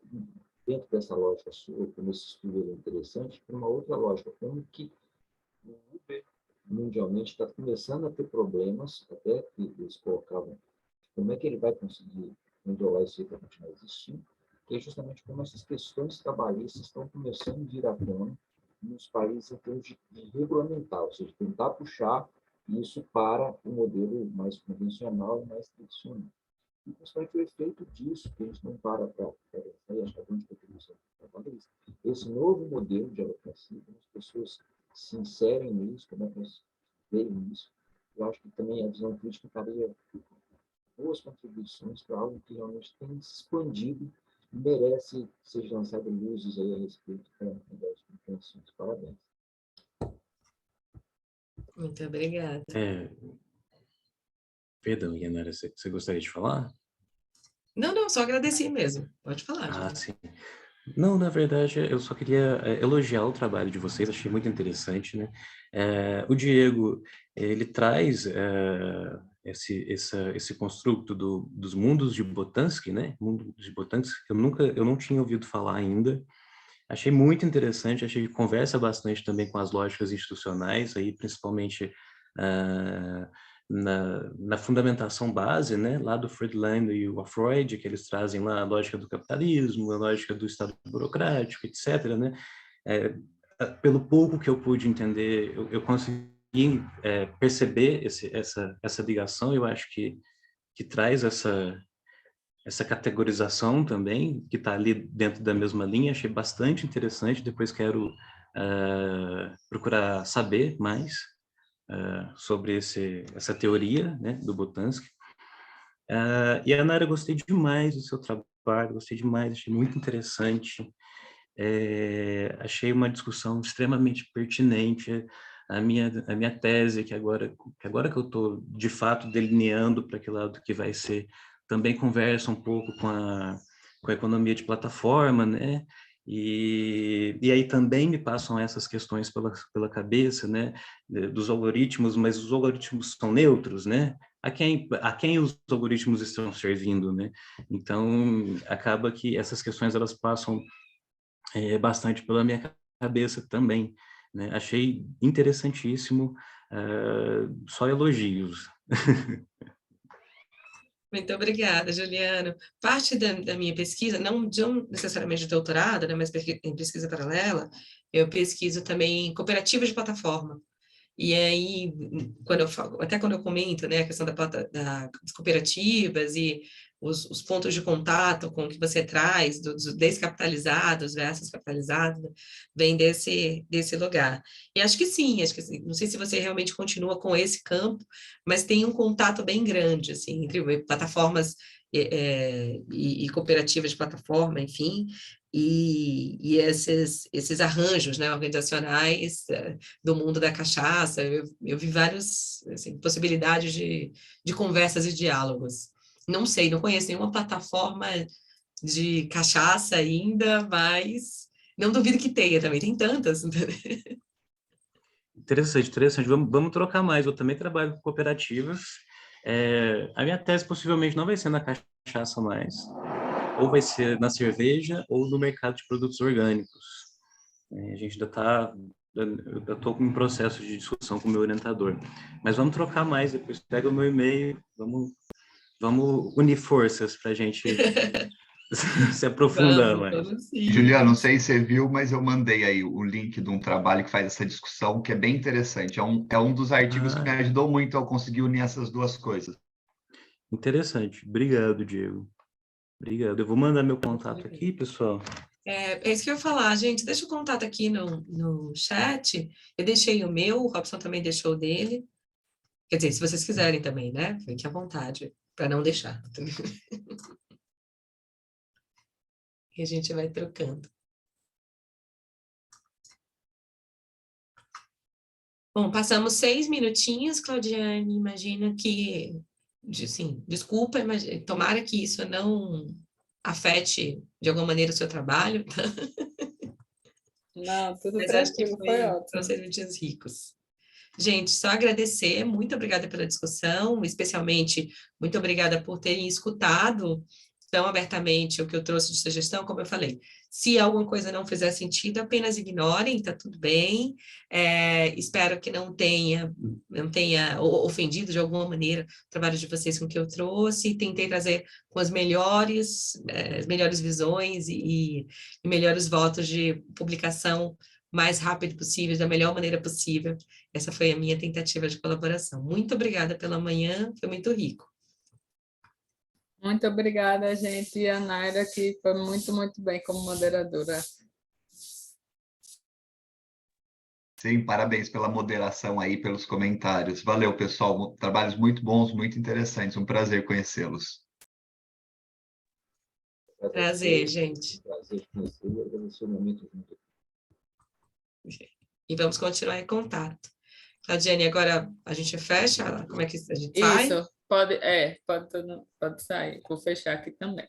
dentro dessa lógica sua, como esse estudo é interessante, uma outra lógica, como que o Uber mundialmente está começando a ter problemas, até que eles colocavam, como é que ele vai conseguir controlar isso para continuar existindo, que é justamente como essas questões trabalhistas estão começando a vir à tona nos países em termos de regulamentar, ou seja, tentar puxar isso para o modelo mais convencional e mais tradicional. E principalmente o efeito disso, que a gente não para pensar, e acho que a grande contribuição do trabalho é isso. Esse novo modelo de advocacia, como as pessoas se inserem nisso, como é que elas veem nisso, eu acho que também a visão crítica faria boas contribuições para algo que realmente tem se expandido e merece que seja lançado luzes aí a respeito para melhores compreensões. Parabéns. Muito obrigada. Perdão, Yanara, você gostaria de falar? Não, só agradeci mesmo. Pode falar, sim. Não, na verdade, eu só queria elogiar o trabalho de vocês, achei muito interessante, né? O Diego, ele traz esse construto dos mundos de Boltanski, né? Mundo de Boltanski, que eu não tinha ouvido falar ainda. Achei muito interessante, achei que conversa bastante também com as lógicas institucionais, aí principalmente na fundamentação base, né, lá do Friedland e o Freud, que eles trazem lá a lógica do capitalismo, a lógica do Estado burocrático, etc., né? Pelo pouco que eu pude entender, eu consegui perceber essa ligação, eu acho que traz essa categorização também, que está ali dentro da mesma linha, achei bastante interessante, depois quero procurar saber mais sobre essa teoria, né, do Boltanski. E, Anara, gostei demais do seu trabalho, gostei demais, achei muito interessante, achei uma discussão extremamente pertinente, a minha tese, que agora que eu estou, de fato, delineando para que lado que vai ser, também conversa um pouco com a economia de plataforma, né? E aí também me passam essas questões pela cabeça, né? Dos algoritmos, mas os algoritmos são neutros, né? A quem os algoritmos estão servindo, né? Então, acaba que essas questões, elas passam bastante pela minha cabeça também, né? Achei interessantíssimo, só elogios. Muito obrigada, Juliano. Parte da minha pesquisa, não necessariamente de doutorado, né, mas em pesquisa paralela, eu pesquiso também cooperativas de plataforma. E aí, até quando eu comento, né, a questão das cooperativas e os pontos de contato com o que você traz, dos descapitalizados versus capitalizados, vem desse lugar. E acho que sim, não sei se você realmente continua com esse campo, mas tem um contato bem grande, assim, entre plataformas e cooperativas de plataforma, enfim, e esses arranjos, né, organizacionais do mundo da cachaça. Eu vi várias assim, possibilidades de conversas e diálogos. Não sei, não conheço nenhuma plataforma de cachaça ainda, mas não duvido que tenha também, tem tantas. Interessante, interessante. Vamos trocar mais. Eu também trabalho com cooperativas. A minha tese possivelmente não vai ser na cachaça mais, ou vai ser na cerveja ou no mercado de produtos orgânicos. A gente ainda está... Eu estou com um processo de discussão com o meu orientador. Mas vamos trocar mais, depois pega o meu e-mail, vamos unir forças para a gente se aprofundar mais. Juliano, não sei se você viu, mas eu mandei aí o link de um trabalho que faz essa discussão, que é bem interessante. É um dos artigos que me ajudou muito a conseguir unir essas duas coisas. Interessante. Obrigado, Diego. Obrigado. Eu vou mandar meu contato aqui, pessoal. É isso que eu ia falar, gente. Deixa o contato aqui no chat. Eu deixei o meu, o Robson também deixou o dele. Quer dizer, se vocês quiserem também, né? Fique à vontade, para não deixar. E a gente vai trocando. Bom, passamos 6 minutinhos, Claudiane. Imagina que, assim, desculpa, tomara que isso não afete de alguma maneira o seu trabalho. Não, tudo Mas acho que tranquilo, foi ótimo. foram 6 minutinhos ricos. Gente, só agradecer, muito obrigada pela discussão, especialmente muito obrigada por terem escutado tão abertamente o que eu trouxe de sugestão, como eu falei. Se alguma coisa não fizer sentido, apenas ignorem, está tudo bem. Espero que não tenha ofendido de alguma maneira o trabalho de vocês com o que eu trouxe. Tentei trazer com as melhores visões e melhores votos de publicação mais rápido possível, da melhor maneira possível. Essa foi a minha tentativa de colaboração. Muito obrigada pela manhã, foi muito rico. Muito obrigada, gente. E a Naira, que foi muito, muito bem como moderadora. Sim, parabéns pela moderação aí, pelos comentários. Valeu, pessoal. Trabalhos muito bons, muito interessantes. Um prazer conhecê-los. Prazer, gente. Prazer conhecer e agradecer o momento junto. E vamos continuar em contato. Claudiane, agora a gente fecha? Como é que a gente sai? Isso, pode sair. Vou fechar aqui também.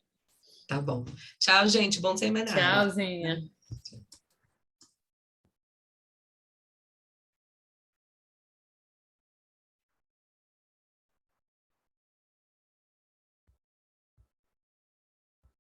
Tá bom. Tchau, gente. Bom semanário. Tchauzinha.